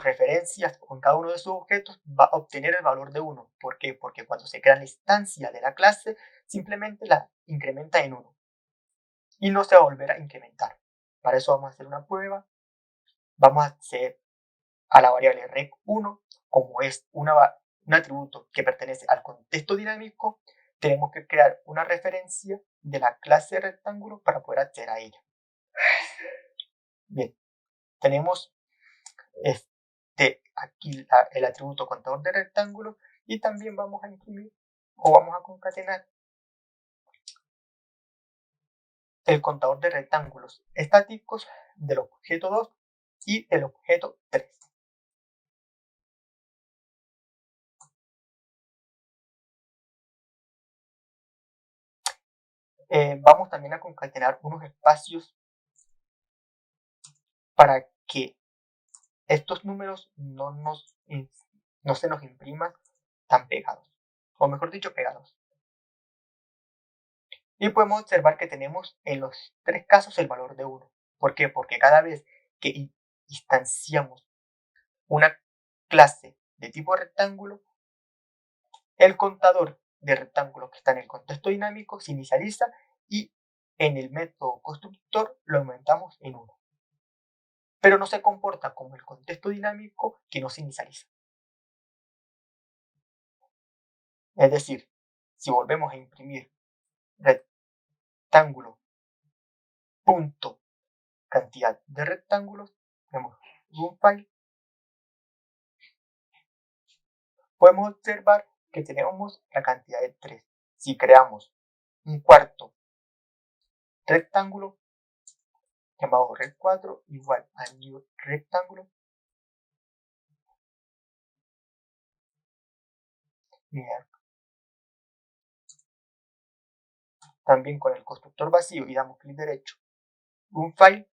referencias o en cada uno de sus objetos va a obtener el valor de 1. ¿Por qué? Porque cuando se crea la instancia de la clase, simplemente la incrementa en 1 y no se va a volver a incrementar. Para eso vamos a hacer una prueba. Vamos a hacer a la variable rec1, como es un atributo que pertenece al contexto dinámico, tenemos que crear una referencia de la clase rectángulo para poder acceder a ella. Bien, tenemos aquí el atributo contador de rectángulos y también vamos a imprimir o vamos a concatenar el contador de rectángulos estáticos del objeto 2 y del objeto 3. Vamos también a concatenar unos espacios para que estos números no se nos impriman tan pegados, o mejor dicho, pegados. Y podemos observar que tenemos en los tres casos el valor de 1. ¿Por qué? Porque cada vez que instanciamos una clase de tipo rectángulo, el contador de rectángulos que está en el contexto dinámico se inicializa y en el método constructor lo aumentamos en 1. Pero no se comporta como el contexto dinámico que no se inicializa. Es decir, si volvemos a imprimir rectángulo punto cantidad de rectángulos, tenemos un file, podemos observar que tenemos la cantidad de 3. Si creamos un cuarto rectángulo llamado rect4 igual a new rectángulo, también con el constructor vacío y damos clic derecho, un file,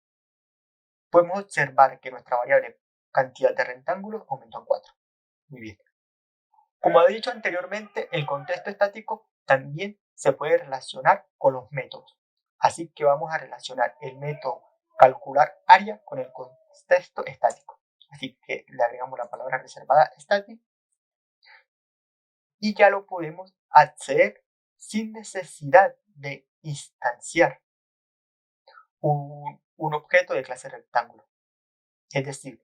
podemos observar que nuestra variable cantidad de rectángulos aumentó a 4. Muy bien. Como he dicho anteriormente, el contexto estático también se puede relacionar con los métodos. Así que vamos a relacionar el método calcular área con el contexto estático. Así que le agregamos la palabra reservada static y ya lo podemos acceder sin necesidad de instanciar un objeto de clase rectángulo. Es decir,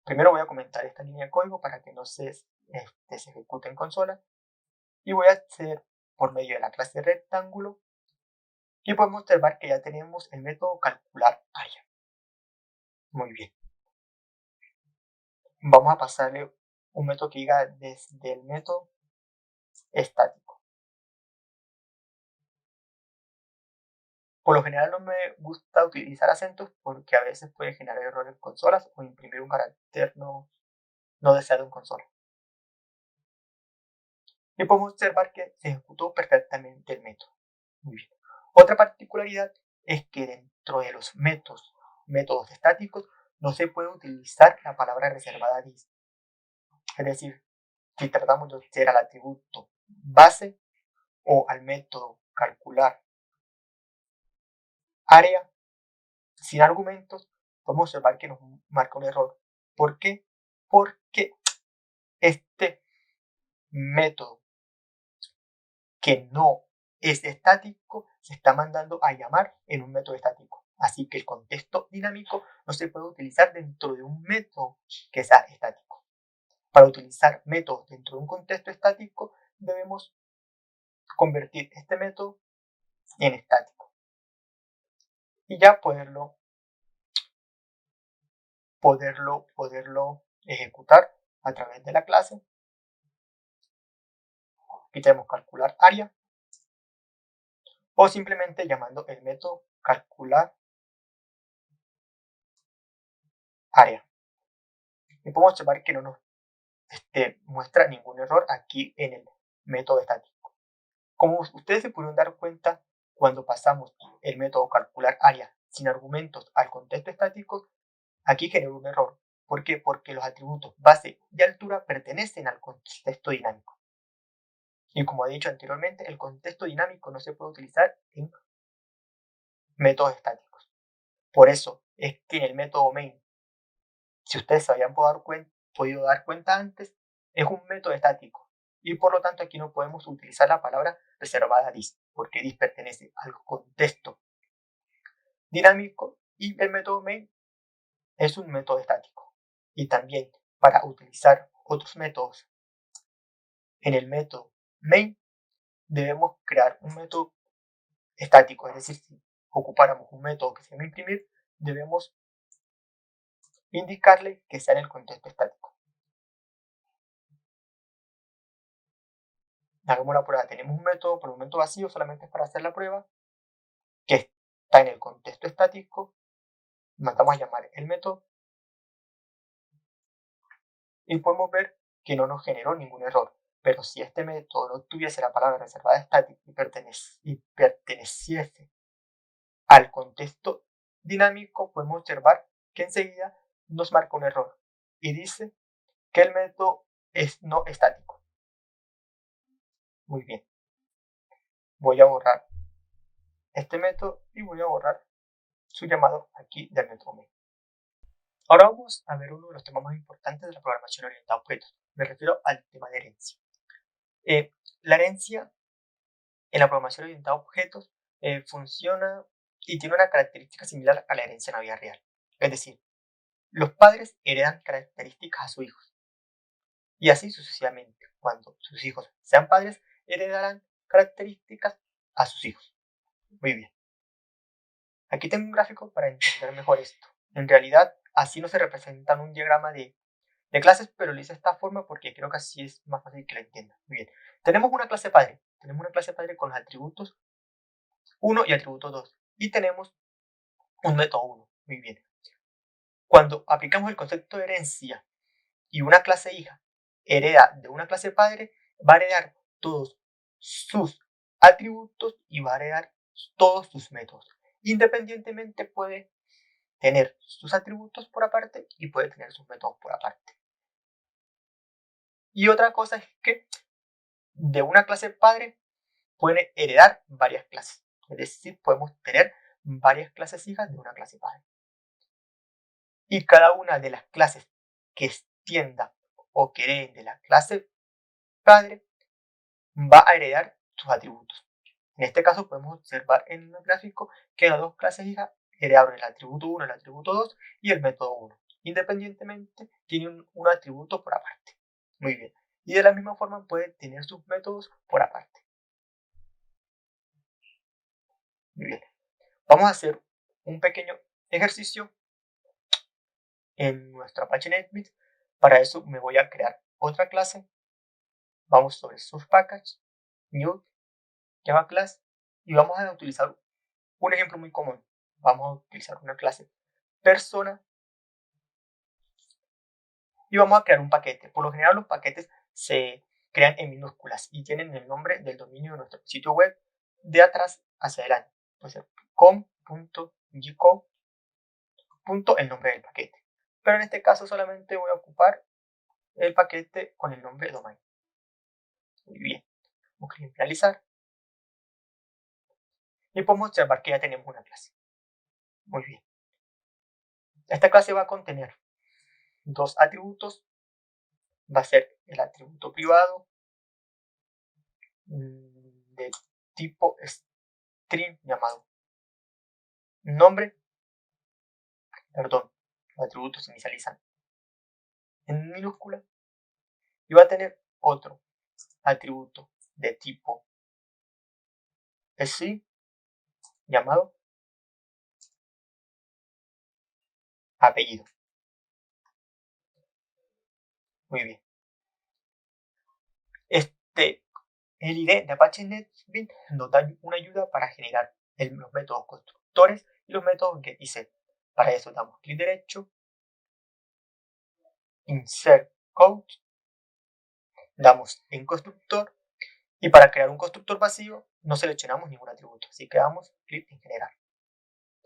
primero voy a comentar esta línea de código para que no se ejecute en consola y voy a acceder por medio de la clase rectángulo y podemos observar que ya tenemos el método calcular área. Muy bien. Vamos a pasarle un método que diga desde el método estático. Por lo general no me gusta utilizar acentos porque a veces puede generar errores en consolas o imprimir un carácter no deseado en consola. Y podemos observar que se ejecutó perfectamente el método. Muy bien. Otra particularidad es que dentro de los métodos estáticos no se puede utilizar la palabra reservada dis. Es decir, si tratamos de acceder al atributo base o al método calcular área sin argumentos, podemos observar que nos marca un error. ¿Por qué? Porque este método que no es estático se está mandando a llamar en un método estático. Así que el contexto dinámico no se puede utilizar dentro de un método que sea estático. Para utilizar métodos dentro de un contexto estático debemos convertir este método en estático y ya poderlo ejecutar a través de la clase. Aquí tenemos calcular área o simplemente llamando el método calcular área. Y podemos observar que no nos muestra ningún error aquí en el método estático. Como ustedes se pudieron dar cuenta, cuando pasamos el método calcular área sin argumentos al contexto estático, aquí generó un error. ¿Por qué? Porque los atributos base y altura pertenecen al contexto dinámico. Y como he dicho anteriormente, el contexto dinámico no se puede utilizar en métodos estáticos. Por eso es que en el método main, si ustedes se habían podido dar cuenta antes, es un método estático. Y por lo tanto aquí no podemos utilizar la palabra reservada dis, porque dis pertenece al contexto dinámico y el método main es un método estático. Y también para utilizar otros métodos en el método main debemos crear un método estático, es decir, si ocupáramos un método que se llama imprimir, debemos indicarle que sea en el contexto estático. Hagamos la prueba. Tenemos un método, por un momento vacío, solamente es para hacer la prueba, que está en el contexto estático. Mandamos a llamar el método y podemos ver que no nos generó ningún error. Pero si este método no tuviese la palabra reservada estática y perteneciese al contexto dinámico, podemos observar que enseguida nos marca un error y dice que el método es no estático. Muy bien. Voy a borrar este método y voy a borrar su llamado aquí del método main. Ahora vamos a ver uno de los temas más importantes de la programación orientada a objetos. Me refiero al tema de herencia. La herencia en la programación orientada a objetos funciona y tiene una característica similar a la herencia en la vida real. Es decir, los padres heredan características a sus hijos. Y así sucesivamente. Cuando sus hijos sean padres, heredarán características a sus hijos. Muy bien. Aquí tengo un gráfico para entender mejor esto. En realidad, así no se representa en un diagrama de clases, pero lo hice de esta forma porque creo que así es más fácil que lo entiendan. Muy bien. Tenemos una clase padre. Tenemos una clase padre con los atributos 1 y atributo 2. Y tenemos un método 1. Muy bien. Cuando aplicamos el concepto de herencia y una clase hija hereda de una clase padre, va a heredar todos sus atributos y va a heredar todos sus métodos. Independientemente puede tener sus atributos por aparte y puede tener sus métodos por aparte. Y otra cosa es que de una clase padre pueden heredar varias clases. Es decir, podemos tener varias clases hijas de una clase padre. Y cada una de las clases que extienda o que hereden de la clase padre va a heredar sus atributos. En este caso podemos observar en el gráfico que las dos clases hijas heredaron el atributo 1, el atributo 2 y el método 1. Independientemente, tienen un atributo por aparte. Muy bien. Y de la misma forma puede tener sus métodos por aparte. Muy bien. Vamos a hacer un pequeño ejercicio en nuestra Apache NetBeans. Para eso me voy a crear otra clase. Vamos sobre Source Package, New, Java Class y vamos a utilizar un ejemplo muy común. Vamos a utilizar una clase persona y vamos a crear un paquete. Por lo general los paquetes se crean en minúsculas y tienen el nombre del dominio de nuestro sitio web de atrás hacia adelante. Puede ser com.gcode. El nombre del paquete. Pero en este caso solamente voy a ocupar el paquete con el nombre domain. Muy bien. Vamos a finalizar. Y podemos observar que ya tenemos una clase. Muy bien. Esta clase va a contener dos atributos. Va a ser el atributo privado de tipo string llamado nombre. Perdón, los atributos se inicializan en minúscula. Y va a tener otro atributo de tipo string llamado apellido. Muy bien. El IDE de Apache NetBeans nos da una ayuda para generar los métodos constructores y los métodos get y set. Para eso damos clic derecho, insert code, damos en constructor y para crear un constructor vacío no seleccionamos ningún atributo, así que damos clic en generar.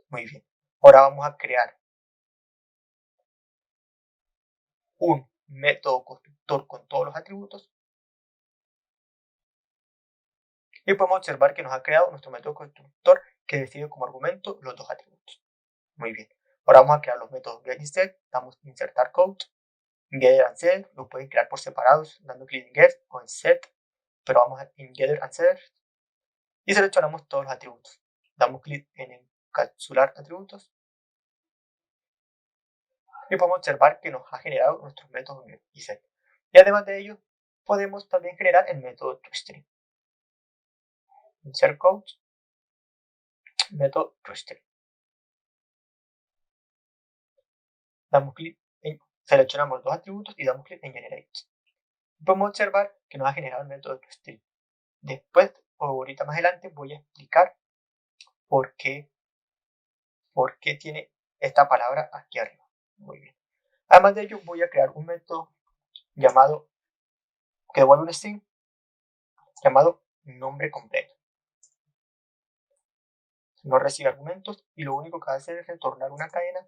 Muy bien. Ahora vamos a crear un método constructor con todos los atributos y podemos observar que nos ha creado nuestro método constructor que decide como argumento los dos atributos. Muy bien. Ahora vamos a crear los métodos get y set, damos insertar code, Gather and Set, lo pueden crear por separados dando clic en Get o en Set, pero vamos en Gather and Set y seleccionamos todos los atributos. Damos clic en encapsular atributos y podemos observar que nos ha generado nuestros métodos Get y Set. Y además de ello, podemos también generar el método TrueString. Insert Code, método TrueString. Damos clic en, seleccionamos los dos atributos y damos clic en Generate. Podemos observar que nos ha generado el método TrueString. Después, o ahorita más adelante, voy a explicar por qué tiene esta palabra aquí arriba. Muy bien. Además de ello, voy a crear un método llamado que devuelve un string llamado nombre completo. No recibe argumentos y lo único que va a hacer es retornar una cadena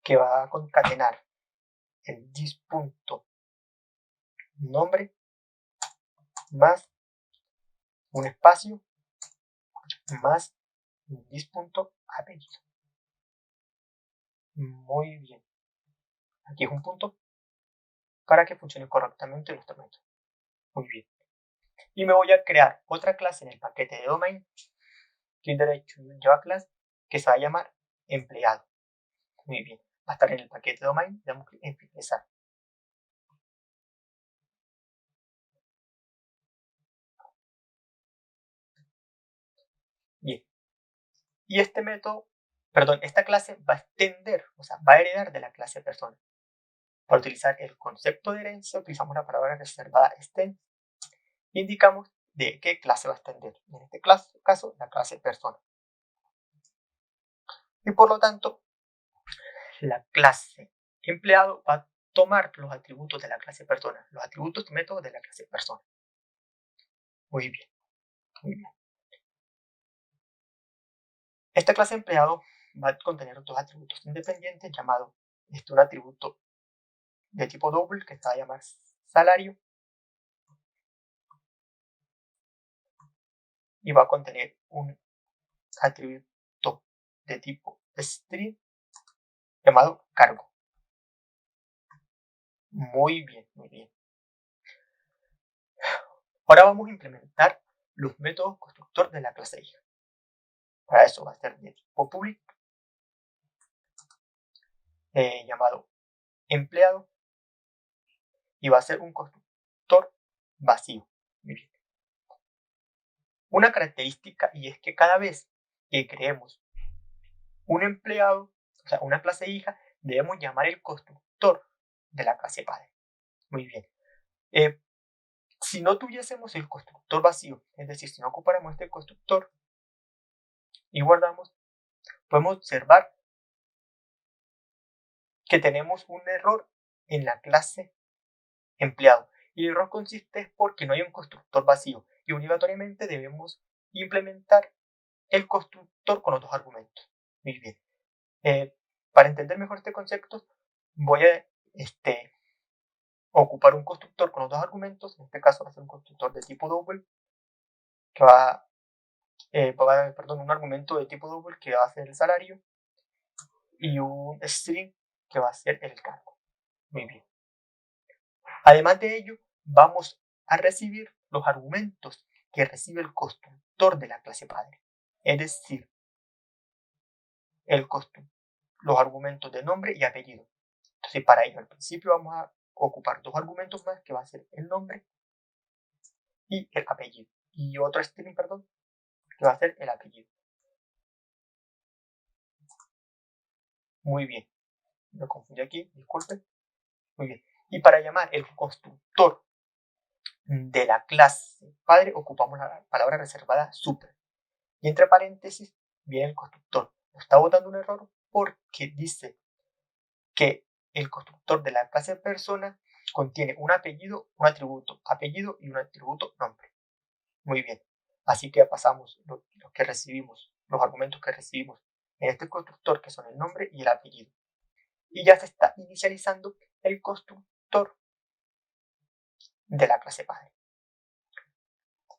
que va a concatenar el this.nombre más un espacio más this.apellido. Muy bien. Aquí es un punto para que funcione correctamente nuestro método. Muy bien. Y me voy a crear otra clase en el paquete de domain, clic derecho en Java Class, que se va a llamar empleado. Muy bien. Va a estar en el paquete de domain, damos clic en finalizar. Bien. Y este método, perdón, esta clase va a extender, o sea, va a heredar de la clase persona. Para utilizar el concepto de herencia, utilizamos la palabra reservada extend. Indicamos de qué clase va a extender. En este caso, la clase persona. Y por lo tanto, la clase empleado va a tomar los atributos de la clase persona, los atributos y métodos de la clase persona. Muy bien, muy bien. Esta clase empleado va a contener dos atributos independientes llamados un atributo de tipo double que se va a llamar salario y va a contener un atributo de tipo string llamado cargo. Muy bien, muy bien. Ahora vamos a implementar los métodos constructor de la clase hija. Para eso va a ser de tipo public llamado empleado y va a ser un constructor vacío. Muy bien. Una característica y es que cada vez que creemos un empleado, o sea, una clase hija, debemos llamar el constructor de la clase padre. Muy bien. Si no tuviésemos el constructor vacío, es decir, si no ocupáramos este constructor y guardamos, podemos observar que tenemos un error en la clase empleado. Y el error consiste porque no hay un constructor vacío y obligatoriamente debemos implementar el constructor con los dos argumentos. Muy bien. Para entender mejor este concepto, voy a ocupar un constructor con los dos argumentos. En este caso va a ser un constructor de tipo double que un argumento de tipo double que va a ser el salario y un string que va a ser el cargo. Muy bien. Además de ello, vamos a recibir los argumentos que recibe el constructor de la clase padre. Es decir, los argumentos de nombre y apellido. Entonces, para ello, al principio vamos a ocupar dos argumentos más, que va a ser el nombre y el apellido. Y otro string, perdón, que va a ser el apellido. Muy bien. Me confundí aquí, disculpen. Muy bien. Y para llamar el constructor de la clase padre, ocupamos la palabra reservada super. Y entre paréntesis viene el constructor. Nos está botando un error porque dice que el constructor de la clase persona contiene un apellido, un atributo apellido y un atributo nombre. Muy bien. Así que pasamos lo que recibimos, los argumentos que recibimos en este constructor, que son el nombre y el apellido. Y ya se está inicializando el constructor de la clase padre.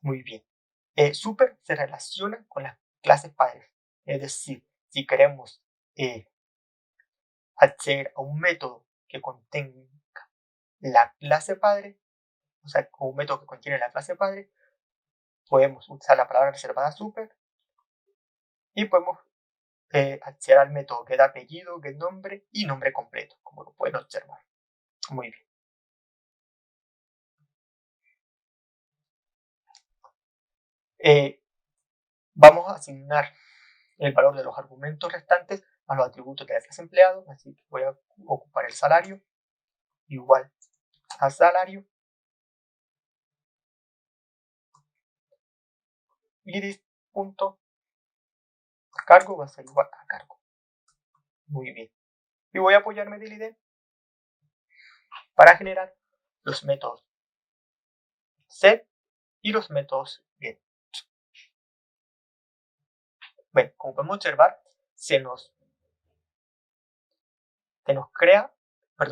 Muy bien. Super se relaciona con las clases padres. Es decir, si queremos acceder a un método que contenga la clase padre, o sea, un método que contiene la clase padre, podemos usar la palabra reservada super y podemos acceder al método get apellido, get nombre y nombre completo, como lo pueden observar. Muy bien. Vamos a asignar el valor de los argumentos restantes a los atributos de la clase empleado, así que voy a ocupar el salario igual a salario y punto cargo va a ser igual a cargo. Muy bien. Y voy a apoyarme del ID para generar los métodos set y los métodos get. Bueno, como podemos observar,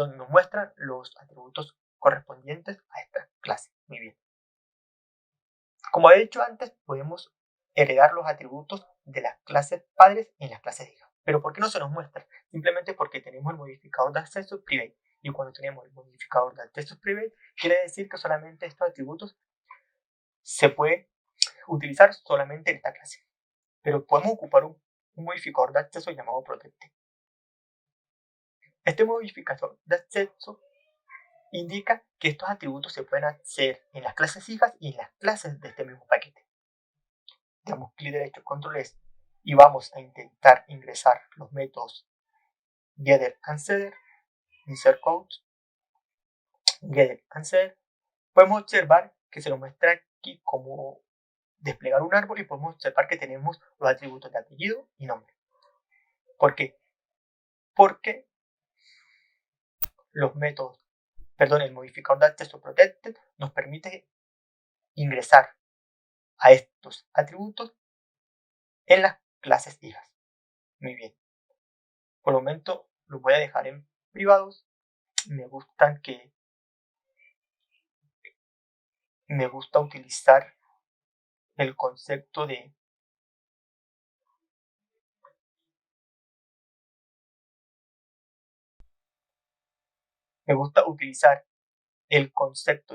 nos muestran los atributos correspondientes a esta clase. Muy bien. Como he dicho antes, podemos heredar los atributos de las clases padres en las clases hijas. Pero ¿por qué no se nos muestra? Simplemente porque tenemos el modificador de acceso private. Y cuando tenemos el modificador de acceso private, quiere decir que solamente estos atributos se pueden utilizar solamente en esta clase. Pero podemos ocupar un modificador de acceso llamado protected. Este modificador de acceso indica que estos atributos se pueden hacer en las clases hijas y en las clases de este mismo paquete. Damos clic derecho, control S, y vamos a intentar ingresar los métodos getter and setter, insert quotes, getter and setter, podemos observar que se nos muestra aquí como desplegar un árbol y podemos observar que tenemos los atributos de apellido y nombre. ¿Por qué? Porque los métodos, el modificador de acceso protected nos permite ingresar a estos atributos en las clases hijas. Muy bien. Por el momento los voy a dejar en privados. Me gusta utilizar el concepto de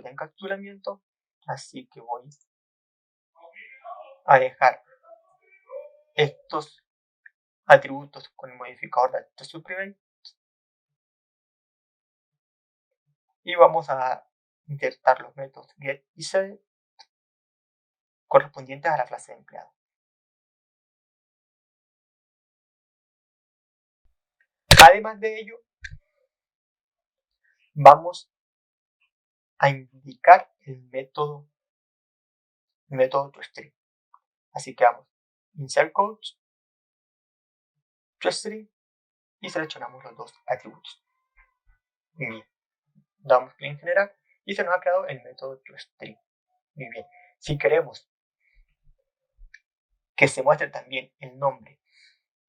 encapsulamiento, así que voy a dejar estos atributos con el modificador de acceso private y vamos a insertar los métodos get y set correspondientes a la clase de empleado. Además de ello, vamos a indicar el método toString. Así que vamos insert quotes, toString y seleccionamos los dos atributos. Muy bien. Damos clic en general y se nos ha creado el método toString. Muy bien. Si queremos que se muestre también el nombre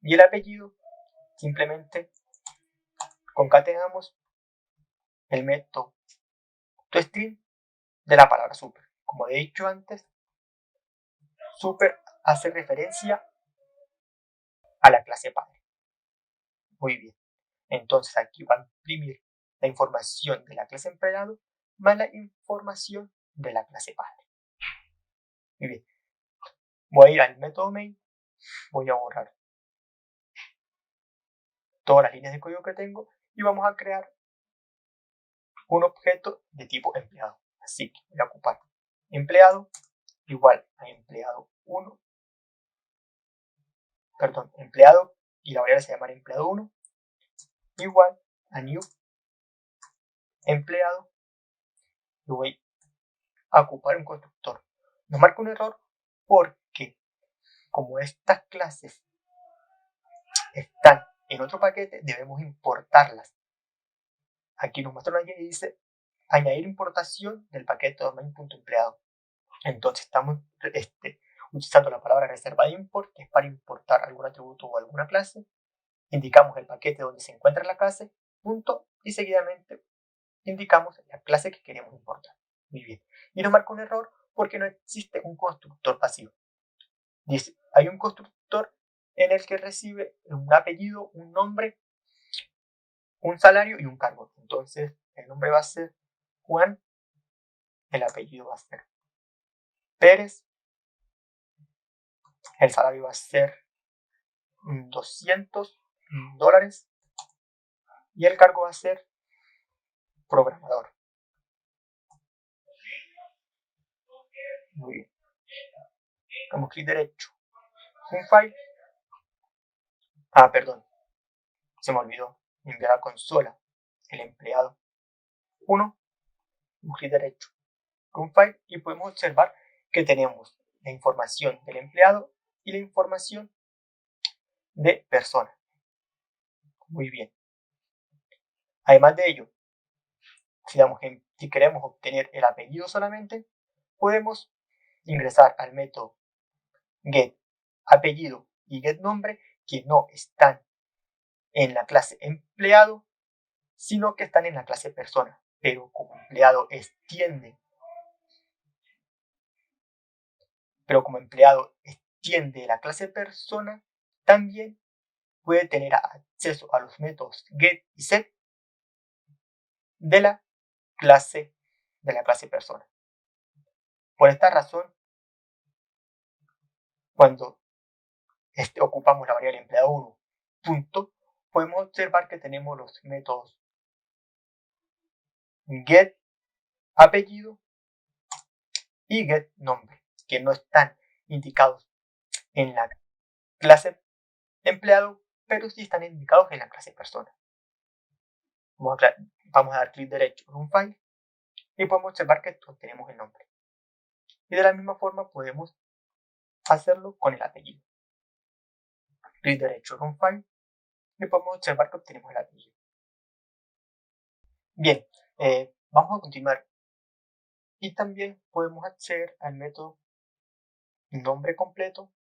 y el apellido, simplemente concatenamos el método toString de la palabra super. Como he dicho antes, super hace referencia a la clase padre. Muy bien. Entonces aquí va a imprimir la información de la clase empleado más la información de la clase padre. Muy bien. Voy a ir al método main, voy a borrar todas las líneas de código que tengo y vamos a crear un objeto de tipo empleado. Así que voy a ocupar empleado igual a empleado 1, empleado y la variable se llama empleado 1 igual a new empleado y voy a ocupar un constructor. Nos marca un error porque como estas clases están en otro paquete, debemos importarlas. Aquí nos muestra una guía y dice añadir importación del paquete domain.empleado. Entonces estamos utilizando la palabra reserva de import, que es para importar algún atributo o alguna clase. Indicamos el paquete donde se encuentra la clase, punto, y seguidamente indicamos la clase que queremos importar. Muy bien. Y nos marca un error porque no existe un constructor pasivo. Dice, hay un constructor en el que recibe un apellido, un nombre, un salario y un cargo. Entonces, el nombre va a ser Juan, el apellido va a ser Pérez, el salario va a ser $200 y el cargo va a ser programador. Muy bien. Damos clic derecho. Un file. Se me olvidó enviar a consola el empleado 1. Damos clic derecho. Un file y podemos observar que tenemos la información del empleado y la información de persona. Muy bien. Además de ello, si queremos obtener el apellido solamente, podemos ingresar al método get apellido y get nombre que no están en la clase empleado, sino que están en la clase persona. Pero como empleado extiende la clase persona, también puede tener acceso a los métodos get y set de la clase persona. Por esta razón, cuando ocupamos la variable empleado 1, punto, podemos observar que tenemos los métodos get apellido y get nombre, que no están indicados en la clase empleado, pero sí están indicados en la clase persona. Vamos a dar clic derecho en un file y podemos observar que obtenemos el nombre. Y de la misma forma podemos hacerlo con el apellido. Clic derecho en un file y podemos observar que obtenemos el apellido. Bien, vamos a continuar. Y también podemos acceder al método nombre completo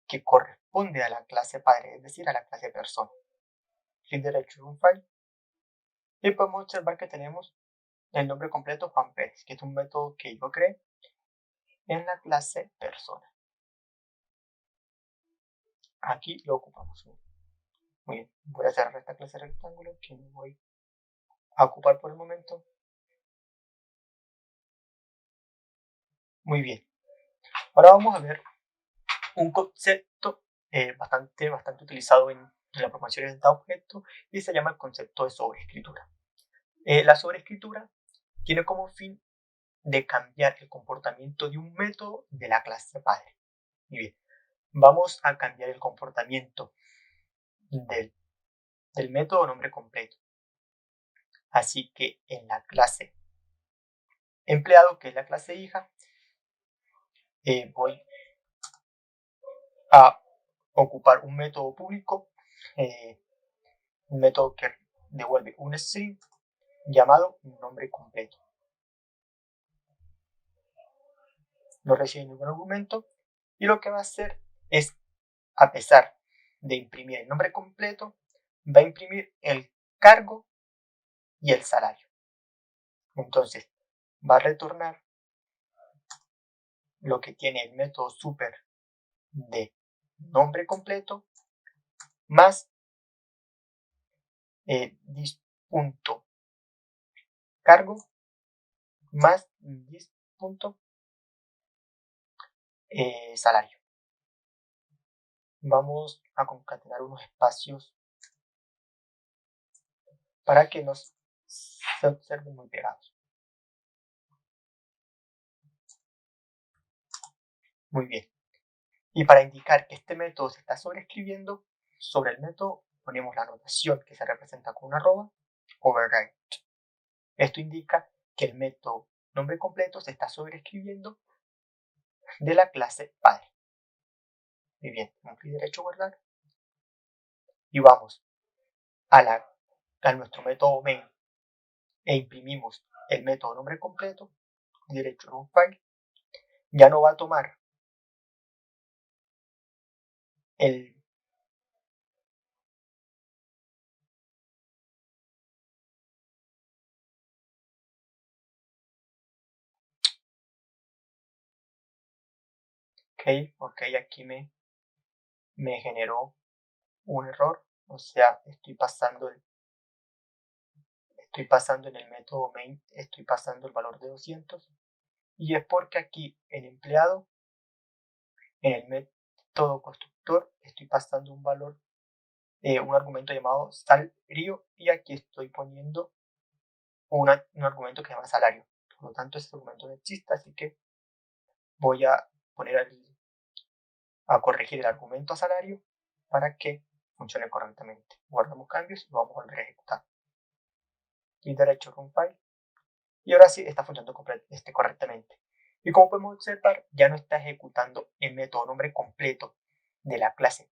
que corresponde a la clase padre, es decir, a la clase persona. Clic derecho en un file y podemos observar que tenemos el nombre completo Juan Pérez, que es un método que yo creé en la clase persona. Aquí lo ocupamos. Muy bien, voy a cerrar esta clase rectángulo que me voy a ocupar por el momento. Muy bien, ahora vamos a ver un concepto bastante utilizado en la programación orientada a objetos y se llama el concepto de sobreescritura. La sobreescritura tiene como fin de cambiar el comportamiento de un método de la clase padre. Muy bien, vamos a cambiar el comportamiento del método nombre completo. Así que en la clase empleado, que es la clase hija, voy a ocupar un método público, un método que devuelve un string llamado nombre completo. No recibe ningún argumento y lo que va a hacer es, a pesar de imprimir el nombre completo, va a imprimir el cargo y el salario. Entonces va a retornar lo que tiene el método super de nombre completo más dis.cargo más dis.salario. Vamos a concatenar unos espacios para que nos se observen muy pegados. Muy bien. Y para indicar que este método se está sobreescribiendo, sobre el método ponemos la notación que se representa con una arroba, override. Esto indica que el método nombre completo se está sobreescribiendo de la clase padre. Muy bien, damos clic derecho guardar y vamos a nuestro método main e imprimimos el método nombre completo, derecho en un file. Ya no va a tomar el ok, aquí me generó un error, o sea, estoy pasando en el método main, estoy pasando el valor de 200 y es porque aquí en empleado, en el método constructor, estoy pasando un valor, un argumento llamado salario y aquí estoy poniendo un argumento que se llama salario. Por lo tanto, este argumento no existe, así que voy a poner a corregir el argumento a salario para que funcione correctamente. Guardamos cambios y vamos a volver a ejecutar. Clic derecho con file y ahora sí está funcionando correctamente. Y como podemos observar, ya no está ejecutando el método nombre completo de la clase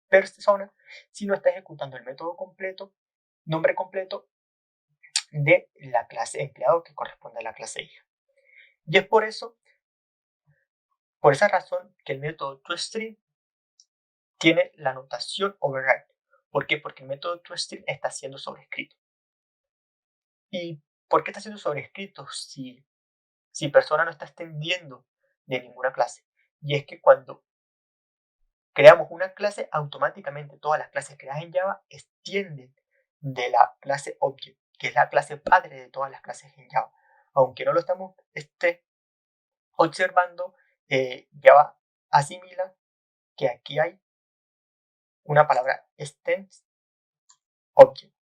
persona, sino está ejecutando el método completo, nombre completo de la clase empleado que corresponde a la clase hija. Y es por esa razón que el método toString tiene la notación override. ¿Por qué? Porque el método toString está siendo sobrescrito. ¿Y por qué está siendo sobrescrito si persona no está extendiendo de ninguna clase? Y es que cuando creamos una clase, automáticamente todas las clases creadas en Java extienden de la clase Object, que es la clase padre de todas las clases en Java. Aunque no lo estamos observando, Java asimila que aquí hay una palabra extends Object,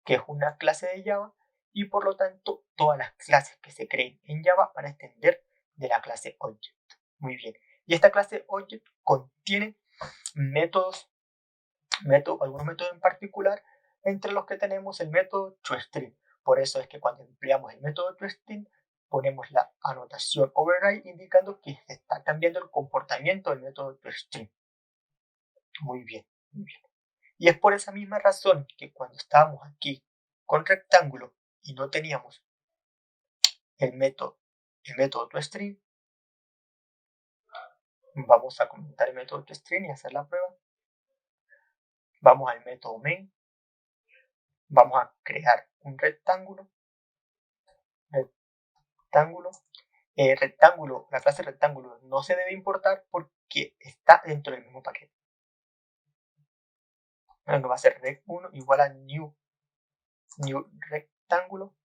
que es una clase de Java, y por lo tanto todas las clases que se creen en Java van a extender de la clase Object. Muy bien. Y esta clase object contiene algunos métodos en particular, entre los que tenemos el método toString. Por eso es que cuando empleamos el método toString, ponemos la anotación override indicando que se está cambiando el comportamiento del método toString. Muy bien, muy bien. Y es por esa misma razón que cuando estábamos aquí con rectángulo y no teníamos el método toString, vamos a comentar el método toString y hacer la prueba. Vamos al método main, vamos a crear un rectángulo, la clase rectángulo no se debe importar porque está dentro del mismo paquete. Bueno, va a ser rect1 igual a new rectángulo.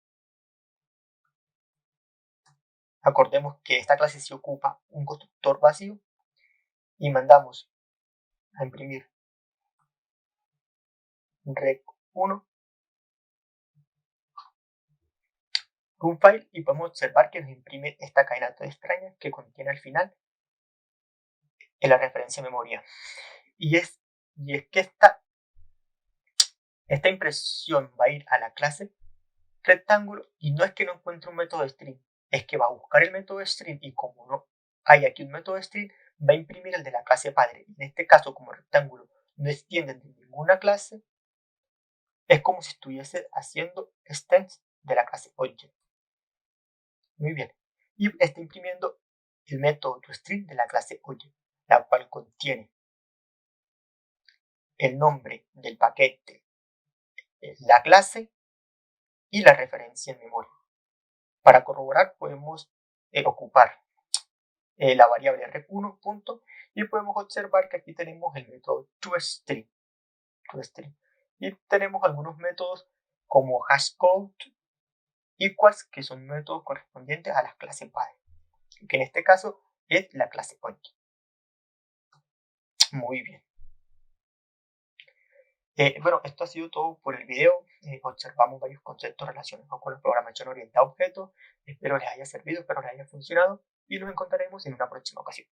Acordemos que esta clase se ocupa un constructor vacío y mandamos a imprimir rect1 un file y podemos observar que nos imprime esta cadena toda extraña que contiene al final en la referencia memoria. Y es que esta impresión va a ir a la clase rectángulo y no es que no encuentre un método string, es que va a buscar el método string y como no hay aquí un método string, va a imprimir el de la clase padre. En este caso, como rectángulo no extiende de ninguna clase, es como si estuviese haciendo extends de la clase object. Muy bien. Y está imprimiendo el método toString de la clase object, la cual contiene el nombre del paquete, la clase y la referencia en memoria. Para corroborar podemos ocupar la variable rec1 punto y podemos observar que aquí tenemos el método toString. Y tenemos algunos métodos como hashcode equals, que son métodos correspondientes a las clases padre, que en este caso es la clase object. Muy bien. Bueno, esto ha sido todo por el video. Observamos varios conceptos relacionados con la programación orientada a objetos. Espero les haya servido, espero les haya funcionado y nos encontraremos en una próxima ocasión.